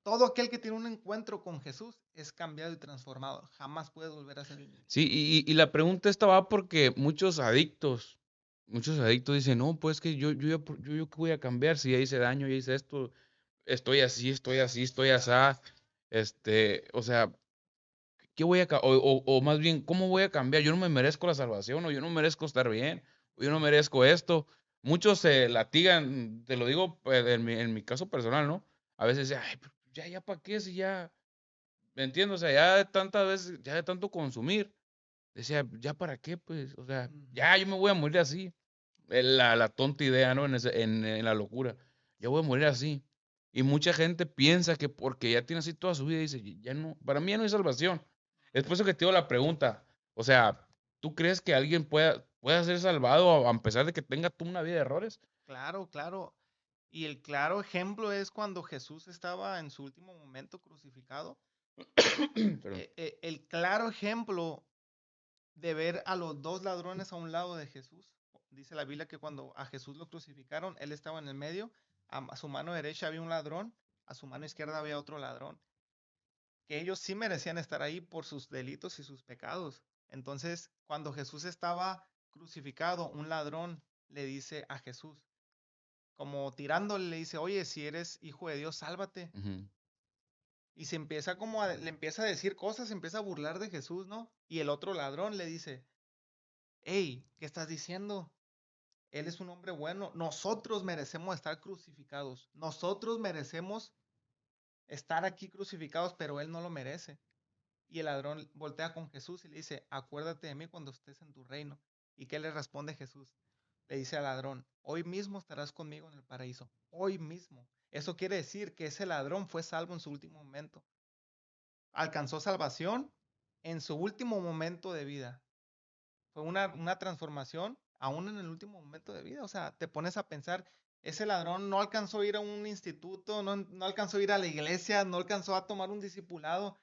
Todo aquel que tiene un encuentro con Jesús es cambiado y transformado. Jamás puede volver a ser el mismo. Sí, y la pregunta esta va porque muchos adictos dicen, no, pues que yo qué voy a cambiar si ya hice daño, ya hice esto, estoy así, estoy asá. O sea, ¿qué voy a o más bien, ¿cómo voy a cambiar? Yo no me merezco la salvación, o yo no merezco estar bien, o yo no merezco esto. Muchos se latigan, te lo digo pues, en mi caso personal, ¿no? A veces, ay, ya para qué, si ya, ¿me entiendes? O sea, ya de tantas veces, ya de tanto consumir, decía, ya para qué, pues, o sea, ya yo me voy a morir así. La tonta idea, ¿no? En la locura. Ya voy a morir así. Y mucha gente piensa que porque ya tiene así toda su vida, dice, ya no, para mí ya no hay salvación. Es por eso que te digo la pregunta. O sea, ¿tú crees que alguien pueda ser salvado a pesar de que tenga tú una vida de errores? Claro, claro. Y el claro ejemplo es cuando Jesús estaba en su último momento crucificado. Perdón. El claro ejemplo de ver a los dos ladrones a un lado de Jesús. Dice la Biblia que cuando a Jesús lo crucificaron, él estaba en el medio, a su mano derecha había un ladrón, a su mano izquierda había otro ladrón, que ellos sí merecían estar ahí por sus delitos y sus pecados. Entonces, cuando Jesús estaba crucificado, un ladrón le dice a Jesús, como tirándole, le dice, oye, si eres hijo de Dios, sálvate. Ujú. Y se empieza le empieza a decir cosas, se empieza a burlar de Jesús, ¿no? Y el otro ladrón le dice, hey, ¿qué estás diciendo? Él es un hombre bueno. Nosotros merecemos estar crucificados. Nosotros merecemos estar aquí crucificados, pero él no lo merece. Y el ladrón voltea con Jesús y le dice, acuérdate de mí cuando estés en tu reino. ¿Y qué le responde Jesús? Le dice al ladrón, hoy mismo estarás conmigo en el paraíso. Hoy mismo. Eso quiere decir que ese ladrón fue salvo en su último momento. Alcanzó salvación en su último momento de vida. Fue una transformación aún en el último momento de vida. O sea, te pones a pensar, ese ladrón no alcanzó a ir a un instituto, no alcanzó a ir a la iglesia, no alcanzó a tomar un discipulado,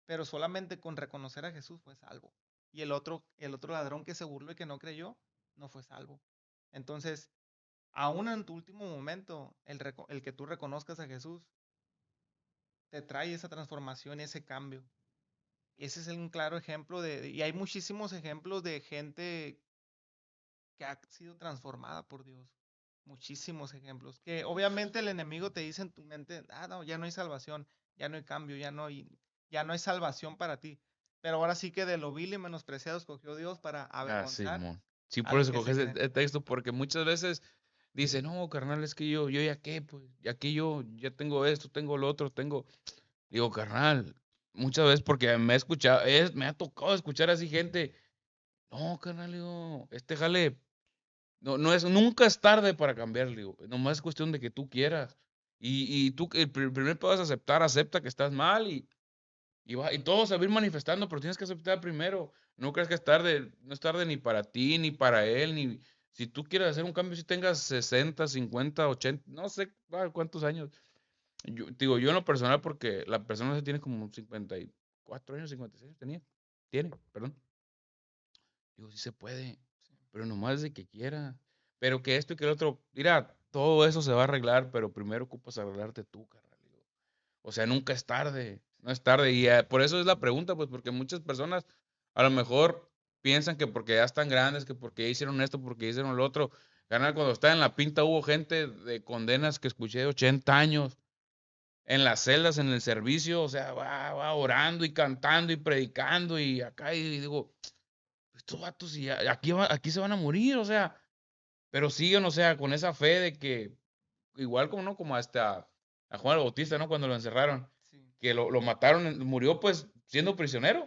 pero solamente con reconocer a Jesús fue salvo. Y el otro ladrón que se burló y que no creyó, no fue salvo. Entonces, aún en tu último momento, el que tú reconozcas a Jesús, te trae esa transformación y ese cambio. Ese es un claro ejemplo y hay muchísimos ejemplos de gente que ha sido transformada por Dios. Muchísimos ejemplos. Que obviamente el enemigo te dice en tu mente, no, ya no hay salvación, ya no hay cambio, ya no hay salvación para ti. Pero ahora sí que de lo vil y menospreciado escogió Dios para avergonzar Simón. Sí, a por los eso que se coges creen. el texto, porque muchas veces dice, no, carnal, es que yo ya qué, pues, ya que yo ya tengo esto, tengo lo otro, digo, carnal, muchas veces porque me ha tocado escuchar así gente, no, carnal, digo, jale, nunca es tarde para cambiar, digo, nomás es cuestión de que tú quieras. Y tú, el primer paso es acepta que estás mal Y todo se va a ir manifestando, pero tienes que aceptar primero. No creas que es tarde, no es tarde ni para ti, ni para él, ni si tú quieres hacer un cambio, si tengas 60, 50, 80, no sé cuántos años. Digo, yo en lo personal, porque la persona se tiene como 54 años, 56 años perdón. Digo, sí se puede, pero nomás de que quiera. Pero que esto y que el otro, mira, todo eso se va a arreglar, pero primero ocupas arreglarte tú, carnal. Digo. O sea, nunca es tarde, no es tarde. Y por eso es la pregunta, pues, porque muchas personas a lo mejor piensan que porque ya están grandes, que porque ya hicieron esto, porque ya hicieron lo otro. Carnal, cuando estaba en la pinta hubo gente de condenas que escuché de 80 años en las celdas, en el servicio, o sea, va orando y cantando y predicando y acá y digo, estos vatos y aquí se van a morir, o sea, pero siguen, o sea, con esa fe de que, igual como no, como hasta a Juan el Bautista, ¿no? Cuando lo encerraron, Sí, que lo mataron, murió pues siendo prisionero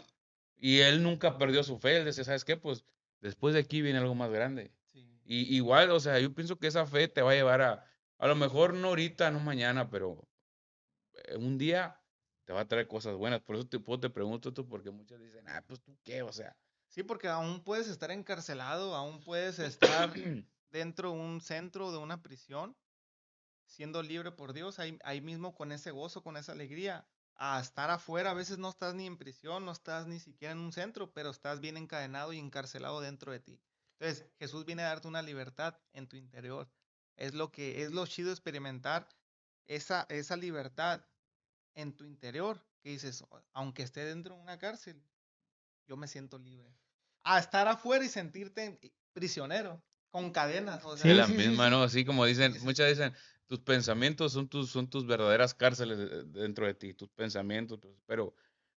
y él nunca perdió su fe, él decía, ¿sabes qué? Pues después de aquí viene algo más grande. sí. Y igual, o sea, yo pienso que esa fe te va a llevar a lo mejor no ahorita, no mañana, pero un día te va a traer cosas buenas. Por eso te pregunto tú, porque muchos dicen, pues tú qué, o sea. Sí, porque aún puedes estar encarcelado, aún puedes estar dentro de un centro, de una prisión, siendo libre por Dios, ahí mismo con ese gozo, con esa alegría, a estar afuera, a veces no estás ni en prisión, no estás ni siquiera en un centro, pero estás bien encadenado y encarcelado dentro de ti. Entonces, Jesús viene a darte una libertad en tu interior. Es lo chido experimentar esa libertad en tu interior, que dices, aunque esté dentro de una cárcel, yo me siento libre. A estar afuera y sentirte prisionero, con cadenas, o Es Sí, la sea, sí, sí, misma, sí. ¿no? Así como dicen, dices, muchas dicen, tus pensamientos son tus verdaderas cárceles dentro de ti, tus pensamientos,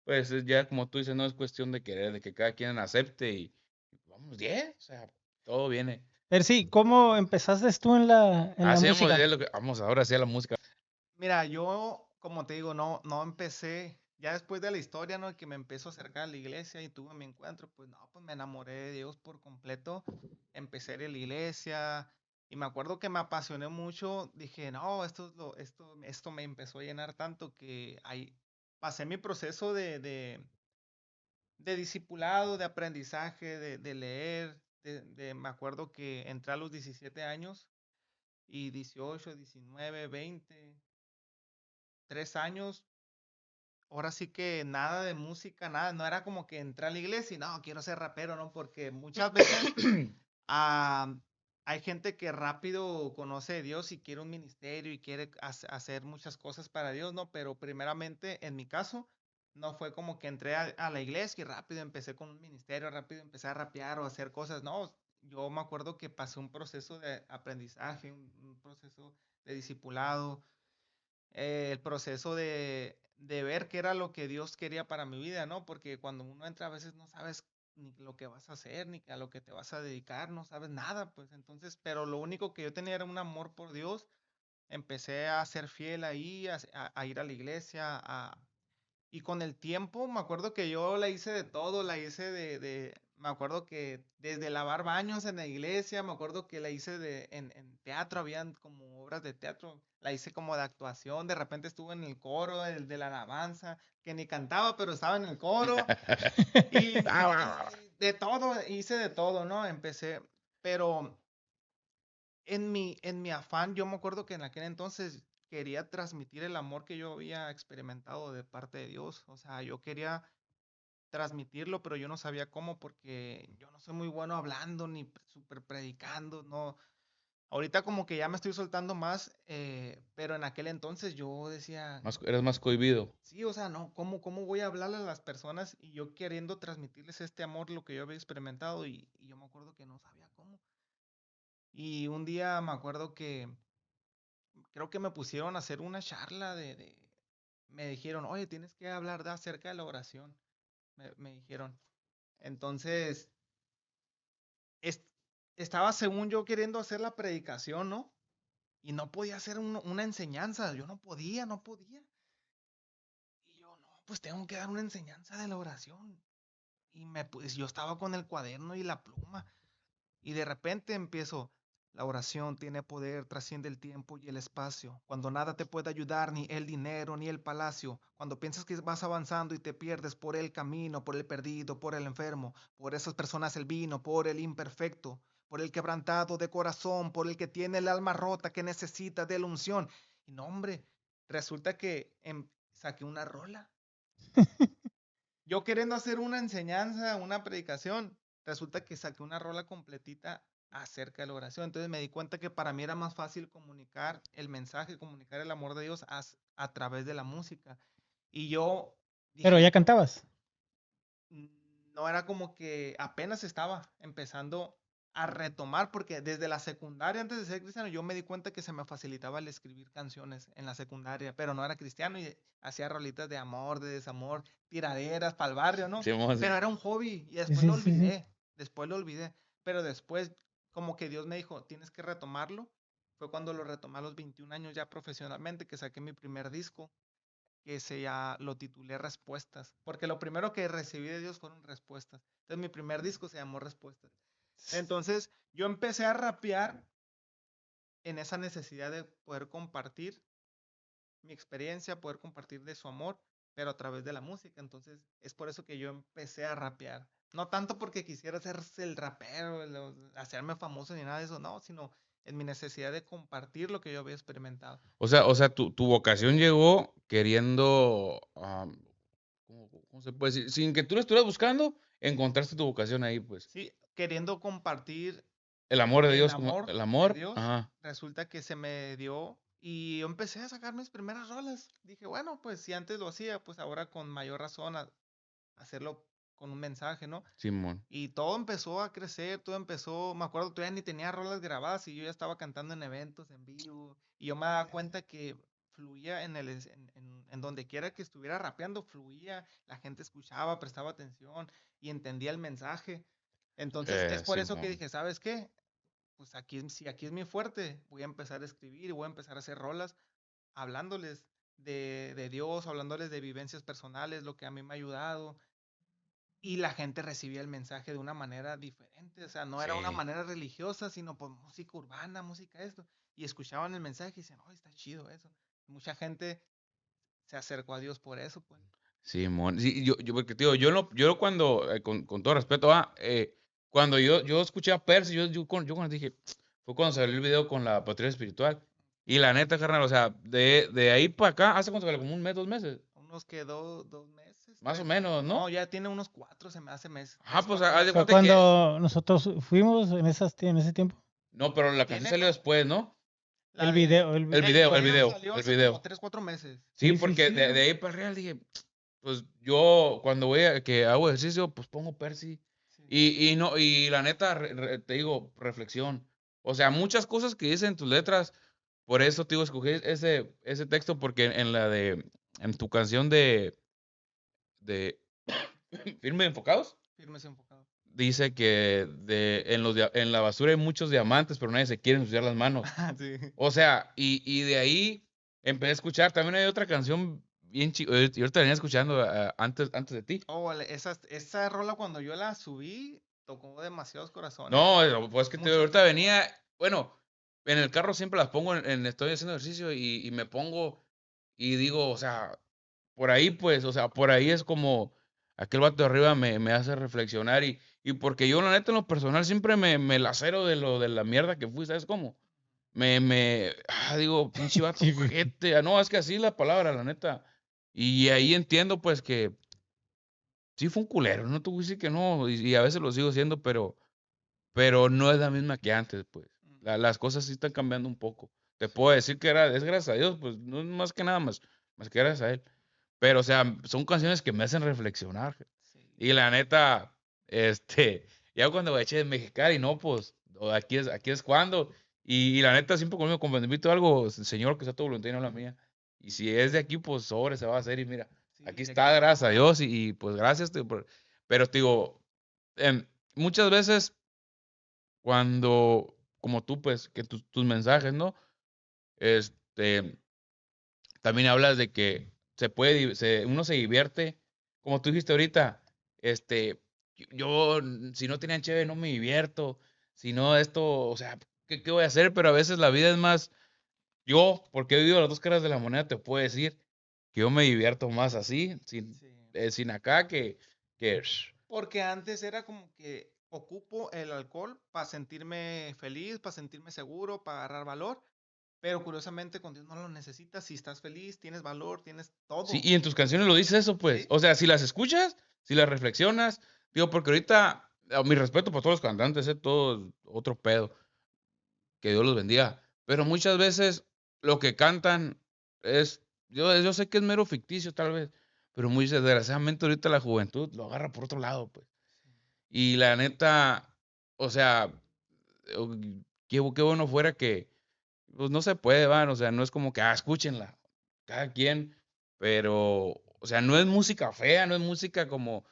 pues ya como tú dices, no es cuestión de querer, de que cada quien acepte y vamos, 10, o sea, todo viene. Pero sí, ¿cómo empezaste tú en la Hacemos, música? vamos ahora sí a la música. mira, yo, como te digo, no empecé, ya después de la historia, ¿no? Que me empezó a acercar a la iglesia y tuve mi encuentro, pues no, pues me enamoré de Dios por completo, empecé a ir a la iglesia y me acuerdo que me apasioné mucho, dije, no, esto me empezó a llenar tanto que ahí pasé mi proceso de discipulado, de aprendizaje, de leer, me acuerdo que entré a los 17 años y 18, 19, 20, 3 años, ahora sí que nada de música, nada, no era como que entré a la iglesia y no, quiero ser rapero, ¿no? Porque muchas veces ah, hay gente que rápido conoce a Dios y quiere un ministerio y quiere hacer muchas cosas para Dios, ¿no? Pero primeramente, en mi caso, no fue como que entré a la iglesia y rápido empecé con un ministerio, rápido empecé a rapear o a hacer cosas, no. Yo me acuerdo que pasé un proceso de aprendizaje, un proceso de discipulado, el proceso de ver qué era lo que Dios quería para mi vida, ¿no? Porque cuando uno entra a veces no sabes ni lo que vas a hacer, ni a lo que te vas a dedicar, no sabes nada, pues entonces, pero lo único que yo tenía era un amor por Dios, empecé a ser fiel ahí, a ir a la iglesia, y con el tiempo, me acuerdo que yo la hice de todo, la hice me acuerdo que desde lavar baños en la iglesia, me acuerdo que la hice en teatro, habían como obras de teatro, la hice como de actuación, de repente estuve en el coro, el de la alabanza, que ni cantaba, pero estaba en el coro, y de todo, hice de todo, ¿no? Empecé, pero en mi afán, yo me acuerdo que en aquel entonces quería transmitir el amor que yo había experimentado de parte de Dios. O sea, yo quería transmitirlo, pero yo no sabía cómo porque yo no soy muy bueno hablando ni súper predicando, no. Ahorita como que ya me estoy soltando más, pero en aquel entonces yo decía, Eres más cohibido. sí, o sea, no, ¿cómo voy a hablarle a las personas y yo queriendo transmitirles este amor, lo que yo había experimentado y yo me acuerdo que no sabía cómo. Y un día me acuerdo que creo que me pusieron a hacer una charla me dijeron, oye, tienes que hablar acerca de la oración, me dijeron. Entonces, es- estaba según yo queriendo hacer la predicación, ¿no? Y no podía hacer una enseñanza, yo no podía. Y yo, no, pues tengo que dar una enseñanza de la oración. Pues yo estaba con el cuaderno y la pluma. Y de repente empiezo, La oración tiene poder, trasciende el tiempo y el espacio. Cuando nada te puede ayudar, ni el dinero, ni el palacio. Cuando piensas que vas avanzando y te pierdes por el camino, por el perdido, por el enfermo, por esas personas el vino, por el imperfecto, por el quebrantado de corazón, por el que tiene el alma rota, que necesita de la unción. Y no, hombre, resulta que saqué una rola. Yo queriendo hacer una enseñanza, una predicación, resulta que saqué una rola completita acerca de la oración. Entonces me di cuenta que para mí era más fácil comunicar el mensaje, comunicar el amor de Dios a través de la música. Y yo Pero dije, ya cantabas. no era como que apenas estaba empezando a retomar, porque desde la secundaria, antes de ser cristiano, yo me di cuenta que se me facilitaba el escribir canciones en la secundaria, pero no era cristiano y hacía rolitas de amor, de desamor, tiraderas para el barrio, ¿no? Simón, sí. Pero era un hobby y después Sí, lo sí, sí. olvidé, después lo olvidé, pero después como que Dios me dijo, tienes que retomarlo. Fue cuando lo retomé a los 21 años ya profesionalmente, que saqué mi primer disco, que lo titulé Respuestas, porque lo primero que recibí de Dios fueron respuestas. Entonces mi primer disco se llamó Respuestas. Entonces yo empecé a rapear en esa necesidad de poder compartir mi experiencia, poder compartir de su amor, pero a través de la música. Entonces es por eso que yo empecé a rapear. No tanto porque quisiera hacerse el rapero, hacerme famoso ni nada de eso, no, sino en mi necesidad de compartir lo que yo había experimentado. O sea, tu vocación llegó queriendo, ¿cómo se puede decir? Sin que tú lo estuvieras buscando, encontraste tu vocación ahí, pues. Sí, queriendo compartir El amor de el Dios, como amor el de amor. Dios, Ajá. resulta que se me dio y yo empecé a sacar mis primeras rolas. Dije, bueno, pues si antes lo hacía, pues ahora con mayor razón hacerlo con un mensaje, ¿no? Simón. Y todo empezó a crecer, todo empezó, me acuerdo, todavía ni tenía rolas grabadas y yo ya estaba cantando en eventos, en vivo, y yo me daba cuenta que fluía en donde quiera que estuviera rapeando, fluía, la gente escuchaba, prestaba atención y entendía el mensaje. Entonces es por eso que Simón. dije, ¿sabes qué? Pues si aquí es mi fuerte, voy a empezar a escribir y voy a empezar a hacer rolas hablándoles de Dios, hablándoles de vivencias personales, lo que a mí me ha ayudado. Y la gente recibía el mensaje de una manera diferente, o sea, no era una Sí. manera religiosa, sino por música urbana, música esto. Y escuchaban el mensaje y decían, oh, está chido eso. Mucha gente se acercó a Dios por eso, pues. Simón. Sí, porque te digo, yo cuando, con todo respeto, cuando yo escuché a Percy, yo cuando dije, fue cuando salió el video con la patrulla espiritual. Y la neta, carnal, o sea, de ahí para acá, ¿hace cuánto salió? ¿Como un mes, 2 meses? Unos que 2 meses. Más o 3. menos, ¿no? No, ya tiene unos 4, se me hace meses. Ajá, 3, pues 4 haz de meses. Fue cuenta que. cuando nosotros fuimos en ese tiempo. No, pero la canción salió después, ¿no? El video. El video. Salió El hace video. como 3, 4 meses. Sí, Sí, sí, porque sí. de ahí para real dije, pues yo cuando voy a que hago ejercicio, pues pongo Percy. Sí. Y la neta, te digo, reflexión. O sea, muchas cosas que dicen tus letras, por eso te digo, escogí ese texto, porque en tu canción de Firme y Enfocados, Firmes y enfocados. dice que en la basura hay muchos diamantes, pero nadie se quiere ensuciar las manos. Sí. O sea, y de ahí empecé a escuchar. También hay otra canción bien chida. Yo ahorita venía escuchando antes de ti. Oh, esa rola cuando yo la subí, tocó demasiados corazones. No, pues que Muchas ahorita personas. venía. Bueno, en el carro siempre las pongo estoy haciendo ejercicio y me pongo y digo, o sea, por ahí pues, o sea, por ahí es como aquel vato de arriba me hace reflexionar y porque yo la neta en lo personal siempre me lacero de la mierda que fui, ¿sabes cómo? Digo, pinche vato, Sí, güey. ojete. No, es que así es la palabra, la neta. Y ahí entiendo, pues, que sí fue un culero, no te voy a decir que no, y a veces lo sigo siendo, pero no es la misma que antes, pues. Las cosas sí están cambiando un poco. Te puedo decir que es gracias a Dios, pues, no es más que nada más que gracias a Él. Pero, o sea, son canciones que me hacen reflexionar. Sí. Y la neta, ya cuando eché de Mexicali, no, pues, aquí es cuando. Y la neta, siempre conmigo, cuando invito algo, Señor, que sea tu voluntad y no la mía. Y si es de aquí, pues sobre se va a hacer. Y mira, Sí, aquí de está, aquí. gracias a Dios. Y pues gracias. Pero te digo, muchas veces, cuando, como tú, pues, que tus mensajes, ¿no? También hablas de que uno se divierte, como tú dijiste ahorita, yo si no tenían cheve no me divierto, si no esto, o sea, ¿qué voy a hacer? Pero a veces la vida es más, porque he vivido las dos caras de la moneda, te puedo decir que yo me divierto más así, Sí. sin acá, que Porque antes era como que ocupo el alcohol para sentirme feliz, para sentirme seguro, para agarrar valor. Pero curiosamente con Dios no lo necesitas. Si estás feliz, tienes valor, tienes sí, todo. y en tus canciones lo dices eso, pues. Sí. O sea, si las escuchas, si las reflexionas, digo, porque ahorita, mi respeto por todos los cantantes, todos otro pedo, que Dios los bendiga. Pero muchas veces lo que cantan es, yo sé que es mero ficticio tal vez, pero muy desgraciadamente ahorita la juventud lo agarra por otro lado, pues. Y la neta, o sea, qué bueno fuera que, pues no se puede, van, o sea, no es como que, escúchenla, cada quien, pero, o sea, no es música fea, no es música como,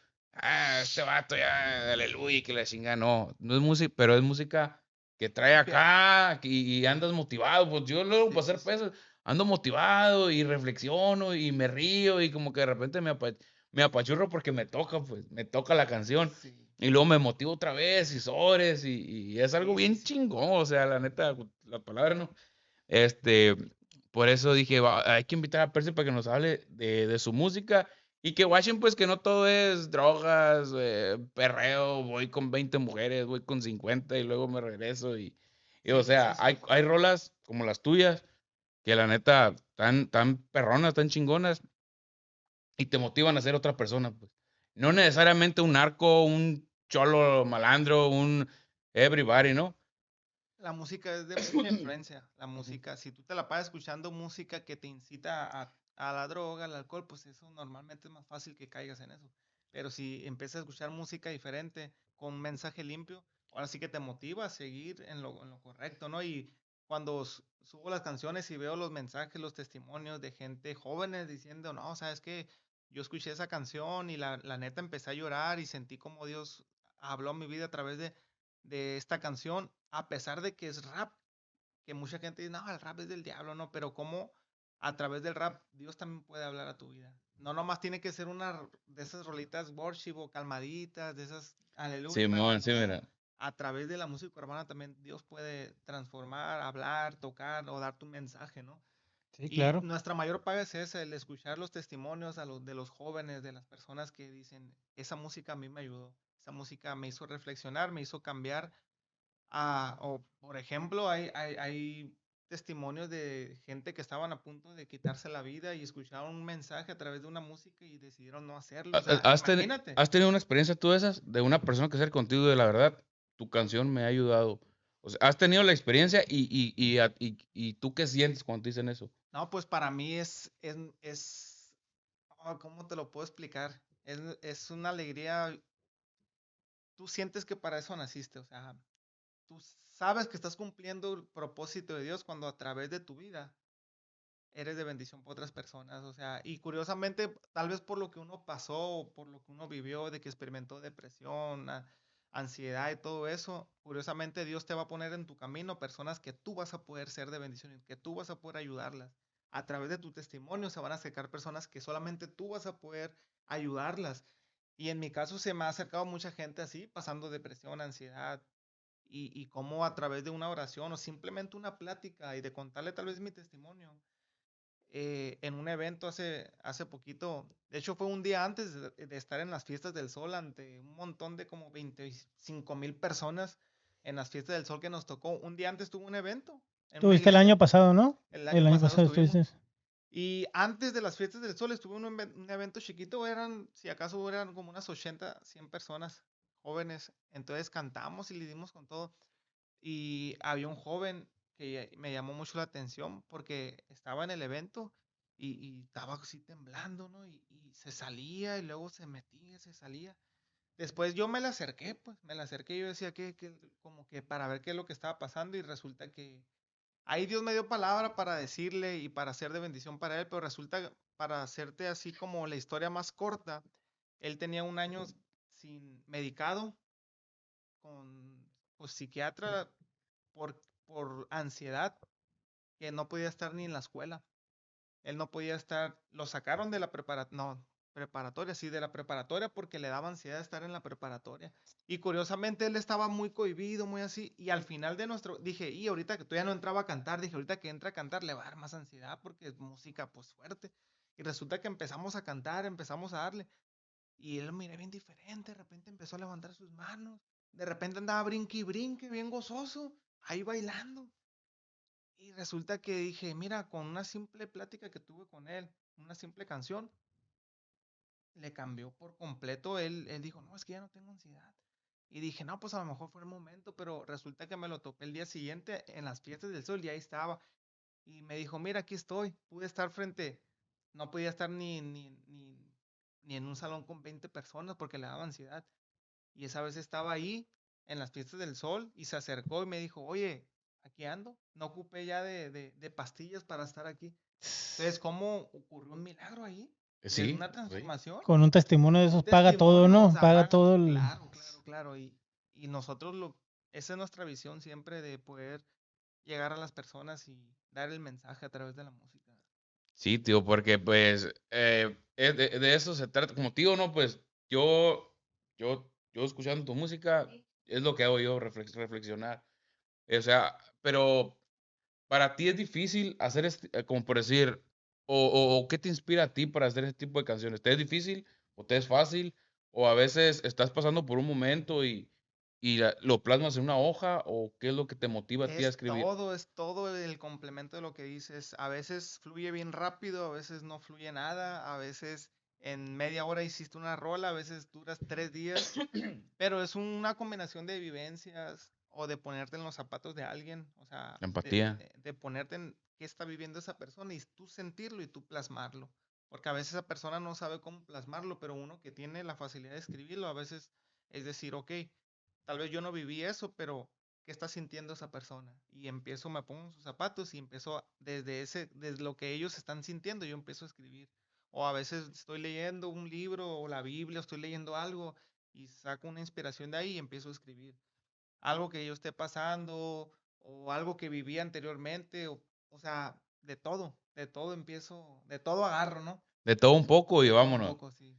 este vato ya, aleluya, que la chinga, no es música, pero es música que trae acá y andas motivado, pues yo luego para hacer pesos, ando motivado y reflexiono y me río y como que de repente me apachurro porque me toca, pues, me toca la canción. Sí. Y luego me motivo otra vez y sobres y es algo Sí, bien sí. chingón, o sea, la neta, la palabra no. Por eso dije, hay que invitar a Percy para que nos hable de su música y que watchen pues que no todo es drogas, perreo, voy con 20 mujeres, voy con 50 y luego me regreso y o Sí, sea, sí, sí. hay rolas como las tuyas que la neta tan perronas, tan chingonas y te motivan a ser otra persona, pues. No necesariamente un narco, un cholo malandro, un everybody, ¿no? La música es de mucha influencia. La Ujú. música, si tú te la pasas escuchando música que te incita a la droga, al alcohol, pues eso normalmente es más fácil que caigas en eso. Pero si empiezas a escuchar música diferente, con un mensaje limpio, ahora sí que te motiva a seguir en lo correcto, ¿no? Y cuando subo las canciones y veo los mensajes, los testimonios de gente jóvenes diciendo, no, sabes que yo escuché esa canción y la neta empecé a llorar y sentí como Dios habló a mi vida a través de esta canción, a pesar de que es rap, que mucha gente dice, no, el rap es del diablo, no, pero como a través del rap Dios también puede hablar a tu vida. No nomás tiene que ser una de esas rolitas worship o calmaditas, de esas aleluya, Simón, sí, no. mira. A través de la música urbana también Dios puede transformar, hablar, tocar o dar tu mensaje, ¿no? Sí, Y claro. nuestra mayor paga es esa, el escuchar los testimonios de los jóvenes, de las personas que dicen, esa música a mí me ayudó, esa música me hizo reflexionar, me hizo cambiar. O por ejemplo, hay testimonios de gente que estaban a punto de quitarse la vida y escucharon un mensaje a través de una música y decidieron no hacerlo. O sea, imagínate. ¿Has tenido una experiencia tú de esas? De una persona que ser contigo de la verdad, tu canción me ha ayudado. O sea, ¿has tenido la experiencia y tú qué sientes cuando te dicen eso? No, pues para mí ¿cómo te lo puedo explicar? Es una alegría. Tú sientes que para eso naciste, o sea, tú sabes que estás cumpliendo el propósito de Dios cuando a través de tu vida eres de bendición para otras personas, o sea, y curiosamente, tal vez por lo que uno pasó, o por lo que uno vivió, de que experimentó depresión, ansiedad y todo eso, curiosamente Dios te va a poner en tu camino personas que tú vas a poder ser de bendición y que tú vas a poder ayudarlas. A través de tu testimonio se van a acercar personas que solamente tú vas a poder ayudarlas. Y en mi caso se me ha acercado mucha gente así, pasando depresión, ansiedad, y cómo a través de una oración o simplemente una plática y de contarle tal vez mi testimonio, en un evento hace poquito, de hecho fue un día antes de estar en las fiestas del sol ante un montón de como 25,000 personas en las fiestas del sol que nos tocó. Un día antes tuvo un evento en una Tuviste el iglesia, año pasado, ¿no? el año El año pasado pasado estuvimos. estuviste. Y antes de las fiestas del sol estuve en un evento chiquito, si acaso eran como unas 80 100 personas jóvenes. Entonces cantamos y le dimos con todo. Y había un joven que me llamó mucho la atención porque estaba en el evento y estaba así temblando, ¿no? Y se salía y luego se metía, se salía. Después yo me le acerqué, pues me le acerqué y yo decía que como que para ver qué es lo que estaba pasando y resulta que ahí Dios me dio palabra para decirle y para ser de bendición para él, pero resulta, para hacerte así como la historia más corta, él tenía un año sin medicado, con pues, psiquiatra por ansiedad, que no podía estar ni en la escuela. Él no podía estar, lo sacaron de la preparatoria, no, preparatoria, sí, de la preparatoria, porque le daba ansiedad estar en la preparatoria. Y curiosamente él estaba muy cohibido, muy así. Y al final de dije, y ahorita que tú ya no entraba a cantar, dije, ahorita que entra a cantar le va a dar más ansiedad porque es música pues fuerte. Y resulta que empezamos a cantar, empezamos a darle. Y él lo miré bien diferente, de repente empezó a levantar sus manos. De repente andaba brinque y brinque, bien gozoso, ahí bailando. Y resulta que dije, mira, con una simple plática que tuve con él, una simple canción, le cambió por completo. Él dijo, no, es que ya no tengo ansiedad. Y dije, no, pues a lo mejor fue el momento, pero resulta que me lo topé el día siguiente en las fiestas del sol y ahí estaba. Y me dijo, mira, aquí estoy. Pude estar no podía estar ni en un salón con 20 personas porque le daba ansiedad. Y esa vez estaba ahí en las fiestas del sol y se acercó y me dijo, oye, aquí ando. No ocupé ya de pastillas para estar aquí. Entonces, ¿cómo ocurrió un milagro ahí? De Sí, una sí. transformación. Con un testimonio de Un esos paga todo, testimonio, o ¿no? sea, Paga paga, todo el... claro, claro, claro. Y nosotros esa es nuestra visión siempre de poder llegar a las personas y dar el mensaje a través de la música. Sí, tío, porque pues de eso se trata. Como tío, no, pues yo escuchando tu música es lo que hago yo, reflexionar. O sea, pero para ti es difícil hacer, como por decir, o qué te inspira a ti para hacer ese tipo de canciones. ¿Te es difícil o te es fácil? O a veces estás pasando por un momento y lo plasmas en una hoja, o qué es lo que te motiva a ti a escribir. Es todo el complemento de lo que dices. A veces fluye bien rápido, a veces no fluye nada, a veces en media hora hiciste una rola, a veces duras 3 días, pero es una combinación de vivencias o de ponerte en los zapatos de alguien, o sea, La empatía. de ponerte en qué está viviendo esa persona y tú sentirlo y tú plasmarlo. Porque a veces esa persona no sabe cómo plasmarlo, pero uno que tiene la facilidad de escribirlo, a veces es decir, ok, tal vez yo no viví eso, pero ¿qué está sintiendo esa persona? Y me pongo en sus zapatos y empiezo desde lo que ellos están sintiendo, yo empiezo a escribir. O a veces estoy leyendo un libro o la Biblia, estoy leyendo algo y saco una inspiración de ahí y empiezo a escribir. Algo que yo esté pasando o algo que viví anteriormente, o sea, de todo empiezo, de todo agarro, ¿no? De todo un poco y De todo un vámonos. poco, sí.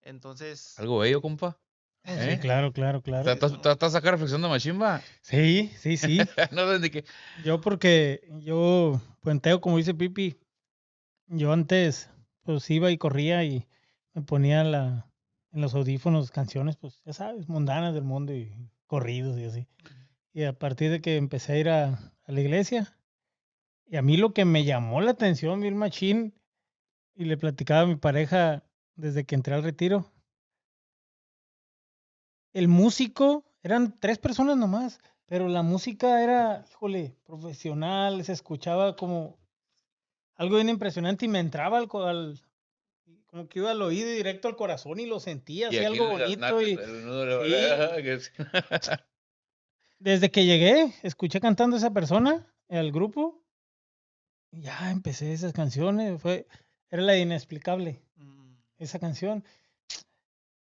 Entonces, Algo bello, compa. Oh, sí, ¿Eh? claro, claro, claro. ¿Estás acá reflexionando, machimba? Sí, sí, sí. No sé ni qué. Yo porque yo puenteo, como dice Pipi, yo antes pues iba y corría y me ponía en los audífonos canciones, pues ya sabes, mundanas del mundo y corridos y así. Y a partir de que empecé a ir a la iglesia, y a mí lo que me llamó la atención, bien machín, y le platicaba a mi pareja desde que entré al retiro, el músico, eran 3 personas nomás, pero la música era, híjole, profesional, se escuchaba como algo bien impresionante y me entraba como que iba al oído y directo al corazón y lo sentía, Y así aquí algo en el bonito gaznate, y el nudo sí, que es- desde que llegué, escuché cantando a esa persona, al grupo, y ya empecé esas canciones, era la de Inexplicable, mm, esa canción.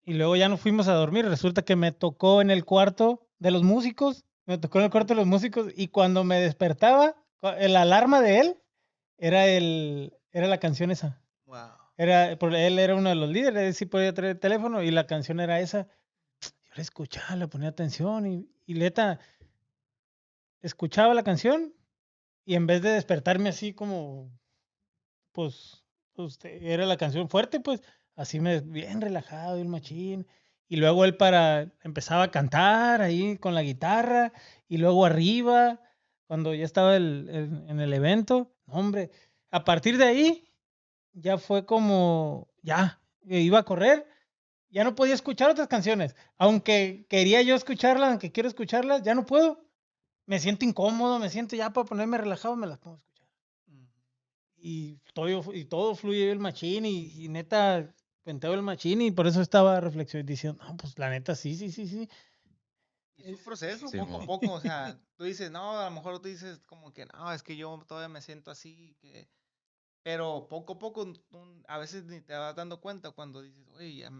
Y luego ya nos fuimos a dormir. Resulta que me tocó en el cuarto de los músicos. Me tocó en el cuarto de los músicos. Y cuando me despertaba, la alarma de él era la canción esa. wow. Él era uno de los líderes, él sí podía traer el teléfono y la canción era esa. Yo la escuchaba, le ponía atención y neta, escuchaba la canción y en vez de despertarme así como, pues era la canción fuerte, pues así bien relajado, bien machín. Y luego él empezaba a cantar ahí con la guitarra y luego arriba, cuando ya estaba en el evento, no, hombre, a partir de ahí ya fue como, ya, iba a correr, ya no podía escuchar otras canciones. Aunque quería yo escucharlas, aunque quiero escucharlas, ya no puedo. Me siento incómodo, me siento ya para ponerme relajado, me las pongo a escuchar Mm. y todo fluye el machín y neta penteo el machín y por eso estaba reflexionando diciendo, no, pues la neta sí, sí, sí, sí. Y es un proceso, Sí, poco a mo. poco, o sea, tú dices, no, a lo mejor tú dices como que, no, es que yo todavía me siento así, pero poco a poco, a veces ni te vas dando cuenta cuando dices, oye, ya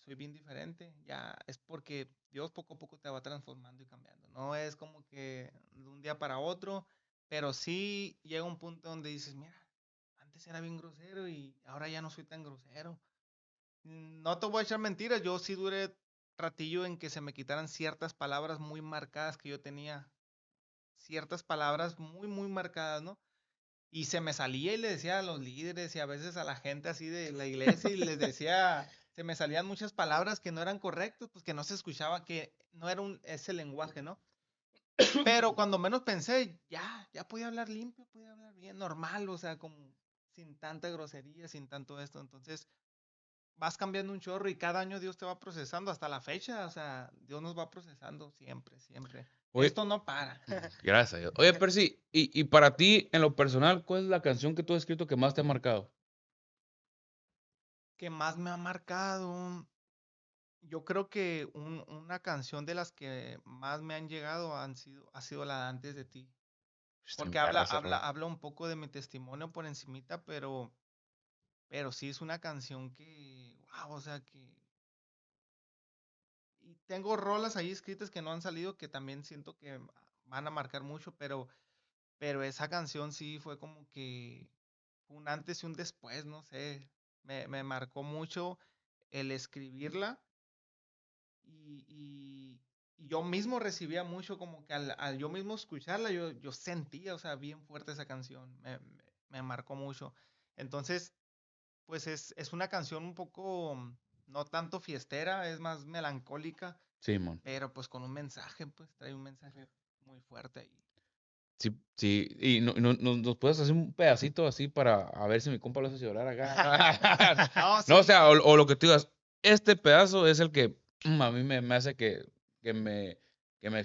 soy bien diferente, ya es porque Dios poco a poco te va transformando y cambiando, no es como que de un día para otro, pero sí llega un punto donde dices, mira, antes era bien grosero y ahora ya no soy tan grosero, No te voy a echar mentiras, yo sí duré ratillo en que se me quitaran ciertas palabras muy marcadas que yo tenía. Ciertas palabras muy, muy marcadas, ¿no? Y se me salía y le decía a los líderes y a veces a la gente así de la iglesia y les decía, se me salían muchas palabras que no eran correctas, pues que no se escuchaba, que no era ese lenguaje, ¿no? Pero cuando menos pensé, ya podía hablar limpio, podía hablar bien, normal, o sea, como sin tanta grosería, sin tanto esto. Entonces, vas cambiando un chorro y cada año Dios te va procesando hasta la fecha, o sea, Dios nos va procesando siempre, siempre. Oye, Esto no para. gracias a Dios. Oye, Percy, y para ti, en lo personal, ¿cuál es la canción que tú has escrito que más te ha marcado? ¿Qué más me ha marcado? Yo creo que una canción de las que más me han llegado ha sido la de Antes de ti. Está bien Porque perra esa rola. habla un poco de mi testimonio por encimita, pero sí es una canción que, wow, o sea que... Y tengo rolas ahí escritas que no han salido que también siento que van a marcar mucho, pero esa canción sí fue como que un antes y un después, no sé. Me marcó mucho el escribirla y yo mismo recibía mucho como que al yo mismo escucharla, yo sentía, o sea, bien fuerte esa canción, me marcó mucho. Entonces, pues es una canción un poco, no tanto fiestera, es más melancólica, Simón. pero pues con un mensaje, pues trae un mensaje muy fuerte ahí. Sí, sí, y nos puedes hacer un pedacito así para a ver si mi compa lo hace llorar acá. No, No, o sí, sea, o lo que tú digas, este pedazo es el que a mí me hace que me,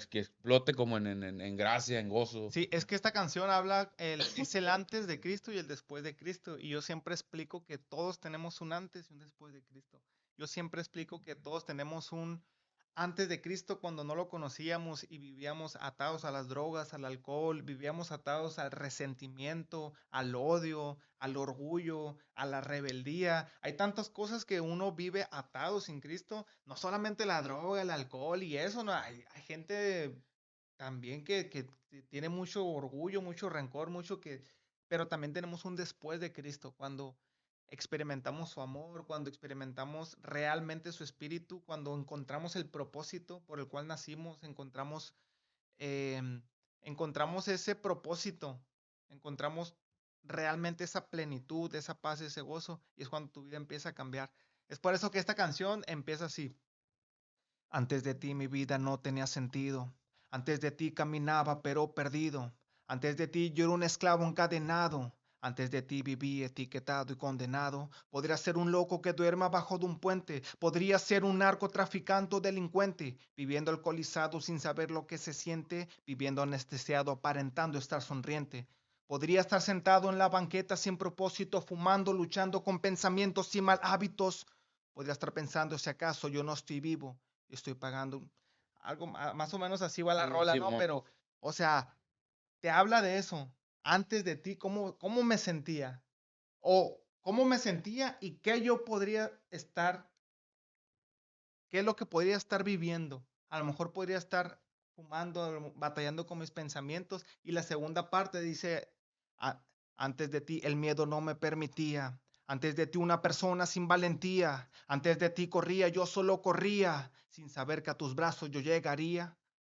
que explote como en gracia, en gozo. sí, es que esta canción es el antes de Cristo y el después de Cristo. Y yo siempre explico que todos tenemos un antes y un después de Cristo. Yo siempre explico que todos tenemos un antes de Cristo cuando no lo conocíamos y vivíamos atados a las drogas, al alcohol, vivíamos atados al resentimiento, al odio, al orgullo, a la rebeldía. Hay tantas cosas que uno vive atado sin Cristo, no solamente la droga, el alcohol y eso, no, hay gente también que tiene mucho orgullo, mucho rencor, pero también tenemos un después de Cristo, cuando experimentamos su amor, cuando experimentamos realmente su espíritu, cuando encontramos el propósito por el cual nacimos, encontramos ese propósito, encontramos realmente esa plenitud, esa paz, ese gozo, y es cuando tu vida empieza a cambiar. Es por eso que esta canción empieza así. Antes de ti mi vida no tenía sentido. Antes de ti caminaba pero perdido. Antes de ti yo era un esclavo encadenado. Antes de ti viví etiquetado y condenado. Podría ser un loco que duerma bajo de un puente. Podría ser un narcotraficante o delincuente. Viviendo alcoholizado sin saber lo que se siente. Viviendo anestesiado aparentando estar sonriente. Podría estar sentado en la banqueta sin propósito, fumando, luchando con pensamientos y mal hábitos. Podría estar pensando si acaso yo no estoy vivo. Estoy pagando algo más o menos así va la rola, ¿no? Simón. Pero, o sea, te habla de eso. Antes de ti, cómo me sentía. O cómo me sentía y qué yo podría estar, qué es lo que podría estar viviendo. A lo mejor podría estar fumando, batallando con mis pensamientos. Y la segunda parte dice, "A- antes de ti el miedo no me permitía. Antes de ti una persona sin valentía. Antes de ti corría, yo solo corría, sin saber que a tus brazos yo llegaría.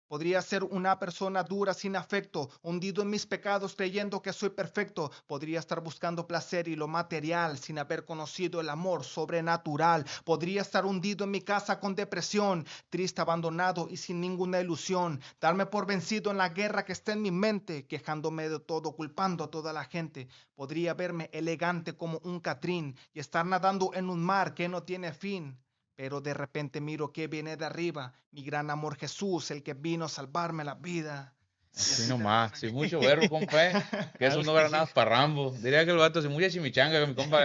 Podría ser una persona dura sin afecto, hundido en mis pecados creyendo que soy perfecto. Podría estar buscando placer y lo material sin haber conocido el amor sobrenatural. Podría estar hundido en mi casa con depresión, triste, abandonado y sin ninguna ilusión. Darme por vencido en la guerra que está en mi mente, quejándome de todo, culpando a toda la gente. Podría verme elegante como un Catrín y estar nadando en un mar que no tiene fin. Pero de repente miro que viene de arriba, mi gran amor Jesús, el que vino a salvarme la vida. Así nomás, sin mucho verbo, compa, que eso no era nada para Rambo. Diría que el vato, sin mucha chimichanga, que mi compa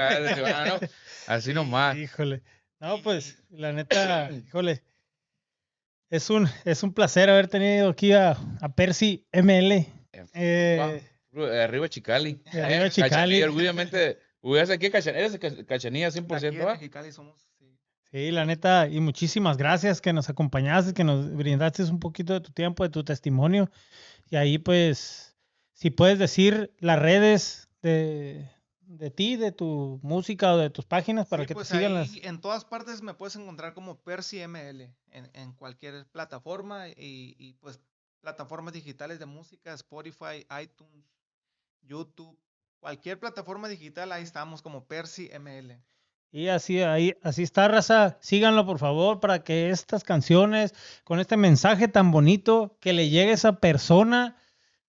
¿no? Así nomás. Híjole. No, pues, la neta, híjole. Es un placer haber tenido aquí a Percy ML. Arriba Chicali. Arriba Chicali. Orgullosamente, hubieras aquí eres Cachanilla 100%, Aquí de ¿va? Mexicali somos, sí. Sí, la neta, y muchísimas gracias que nos acompañaste, que nos brindaste un poquito de tu tiempo, de tu testimonio. Y ahí, pues, si puedes decir las redes de ti, de tu música o de tus páginas para Sí, que te pues sigan ahí en todas partes me puedes encontrar como Percy ML en cualquier plataforma y pues plataformas digitales de música, Spotify, iTunes, YouTube, cualquier plataforma digital, ahí estamos como Percy ML. Y así está, raza. Síganlo, por favor, para que estas canciones, con este mensaje tan bonito, que le llegue a esa persona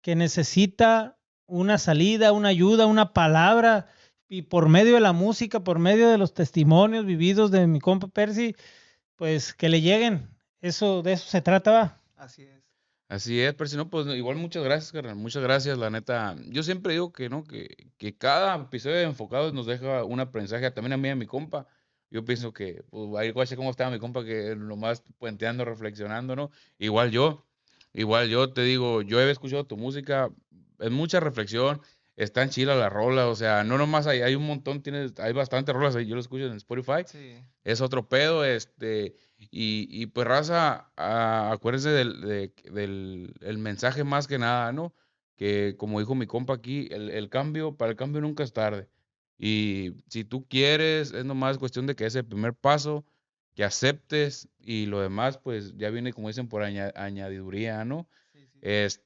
que necesita una salida, una ayuda, una palabra. Y por medio de la música, por medio de los testimonios vividos de mi compa Percy, pues que le lleguen. De eso se trata, va. Así es. Así es, pero si no, pues igual muchas gracias, carnal, muchas gracias, la neta. Yo siempre digo que no, que cada episodio de Enfocados nos deja un aprendizaje, también a mí y a mi compa. Yo pienso que, pues, ahí guache cómo estaba mi compa, que nomás puenteando, reflexionando, ¿no? Igual yo te digo, yo he escuchado tu música, es mucha reflexión, están chilas las rolas, o sea, no nomás hay un montón, hay bastantes rolas ahí, yo lo escucho en Spotify, Sí. es otro pedo, y pues raza, acuérdense del el mensaje más que nada, ¿no? Que como dijo mi compa aquí, para el cambio nunca es tarde. Y si tú quieres, es nomás cuestión de que ese primer paso, que aceptes y lo demás, pues ya viene, como dicen, por añadiduría, ¿no? Sí,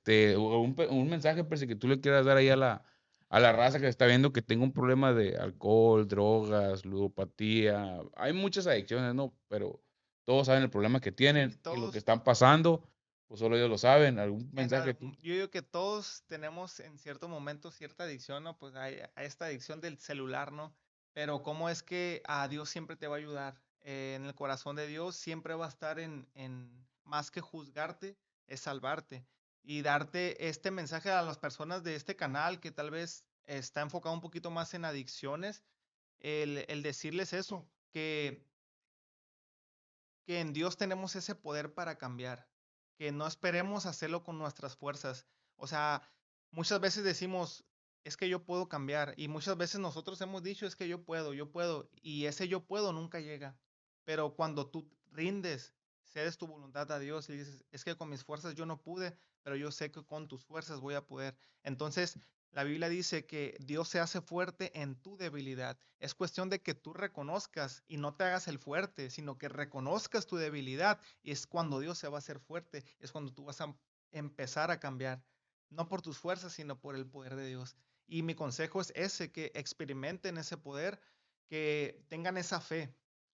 sí. Un mensaje, pues, que tú le quieras dar ahí a la raza que está viendo que tenga un problema de alcohol, drogas, ludopatía. Hay muchas adicciones, ¿no? Pero todos saben el problema que tienen y lo Todos, que están pasando, pues solo ellos lo saben. ¿Algún mensaje tú? yo digo que todos tenemos en cierto momento cierta adicción, ¿no? Pues hay a esta adicción del celular, ¿no? Pero cómo es que a Dios siempre te va a ayudar. En el corazón de Dios siempre va a estar en más que juzgarte, es salvarte. Y darte este mensaje a las personas de este canal que tal vez está enfocado un poquito más en adicciones, el decirles eso, que en Dios tenemos ese poder para cambiar, que no esperemos hacerlo con nuestras fuerzas. O sea, muchas veces decimos, es que yo puedo cambiar, y muchas veces nosotros hemos dicho, es que yo puedo, y ese yo puedo nunca llega. Pero cuando tú rindes, cedes tu voluntad a Dios y dices, es que con mis fuerzas yo no pude, pero yo sé que con tus fuerzas voy a poder. Entonces, la Biblia dice que Dios se hace fuerte en tu debilidad. Es cuestión de que tú reconozcas y no te hagas el fuerte, sino que reconozcas tu debilidad. Y es cuando Dios se va a hacer fuerte, es cuando tú vas a empezar a cambiar. No por tus fuerzas, sino por el poder de Dios. Y mi consejo es ese, que experimenten ese poder, que tengan esa fe.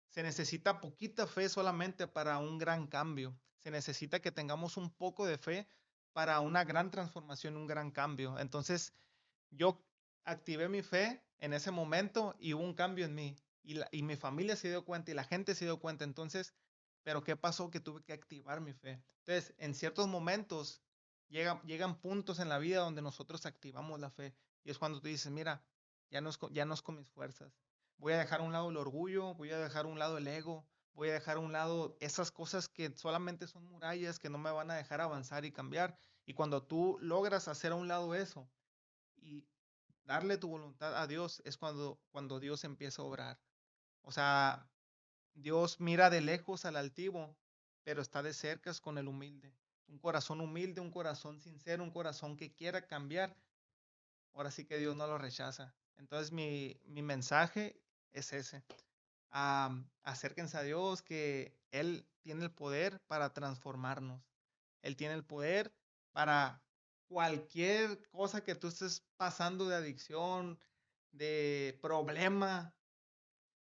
Se necesita poquita fe solamente para un gran cambio. Se necesita que tengamos un poco de fe para una gran transformación, un gran cambio. Entonces, yo activé mi fe en ese momento y hubo un cambio en mí. Y mi familia se dio cuenta y la gente se dio cuenta. Entonces, ¿pero qué pasó? Que tuve que activar mi fe. Entonces, en ciertos momentos llegan puntos en la vida donde nosotros activamos la fe. Y es cuando tú dices, mira, ya no es con mis fuerzas. Voy a dejar a un lado el orgullo, voy a dejar a un lado el ego, voy a dejar a un lado esas cosas que solamente son murallas, que no me van a dejar avanzar y cambiar. Y cuando tú logras hacer a un lado eso, y darle tu voluntad a Dios, es cuando Dios empieza a obrar. O sea, Dios mira de lejos al altivo, pero está de cerca con el humilde. Un corazón humilde, un corazón sincero, un corazón que quiera cambiar. Ahora sí que Dios no lo rechaza. Entonces mi mensaje es ese. Acérquense a Dios, que Él tiene el poder para transformarnos. Él tiene el poder para cualquier cosa que tú estés pasando de adicción, de problema.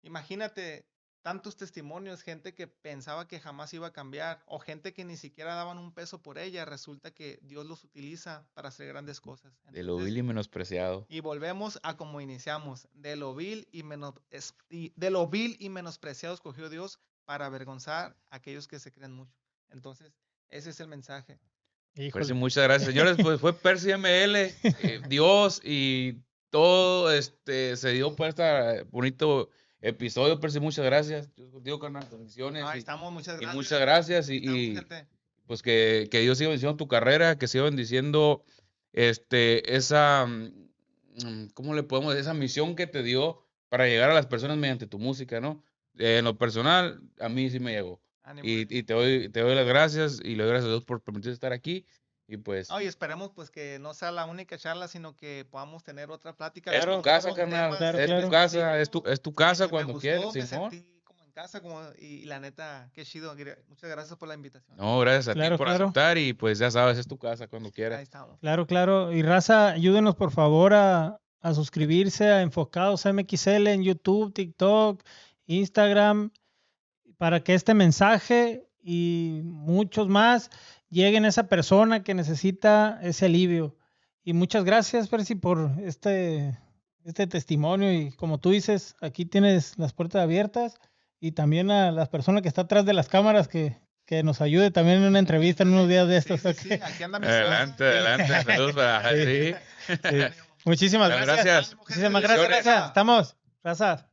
Imagínate tantos testimonios, gente que pensaba que jamás iba a cambiar o gente que ni siquiera daban un peso por ella. Resulta que Dios los utiliza para hacer grandes cosas. De lo Entonces, vil y menospreciado. y volvemos a como iniciamos, de lo vil y menospreciado escogió Dios para avergonzar a aquellos que se creen mucho. Entonces, ese es el mensaje. Percy, Híjole. muchas gracias. Señores, pues fue Percy ML, Dios y todo se dio por este bonito episodio. Percy, muchas gracias. Dios contigo, carnal, bendiciones. Ahí estamos, muchas Y gracias. muchas gracias. Estamos, Y gente. pues que Dios siga bendiciendo tu carrera, que siga bendiciendo esa, ¿cómo le podemos decir? Esa misión que te dio para llegar a las personas mediante tu música, ¿no? En lo personal, a mí sí me llegó. Ánimo, Y ánimo. te doy las gracias y le doy gracias a Dios por permitirte estar aquí. Y pues, Oye, esperemos pues que no sea la única charla, sino que podamos tener otra plática. es de tu otros casa, temas carnal. Claro, Es claro. tu casa, es tu casa Me cuando gustó, quieras, me Simón. sentí como en casa, y la neta, qué chido. Muchas gracias por la invitación. No, gracias a Claro, ti por claro. aceptar y pues ya sabes, es tu casa cuando Ahí quieras. estamos. Claro, claro. Y raza, ayúdenos por favor a suscribirse a Enfocados MXL en YouTube, TikTok, Instagram, para que este mensaje y muchos más lleguen a esa persona que necesita ese alivio. Y muchas gracias, Percy, por este testimonio. Y como tú dices, aquí tienes las puertas abiertas. Y también a las personas que está atrás de las cámaras que nos ayude también en una entrevista en unos días de estos. Sí, ¿ok? sí, aquí anda mi Adelante, adelante. Saludos para Sí. sí. Sí. Muchísimas Muchas gracias. gracias. Muchísimas gracias, Bendiciones. raza. Estamos, raza.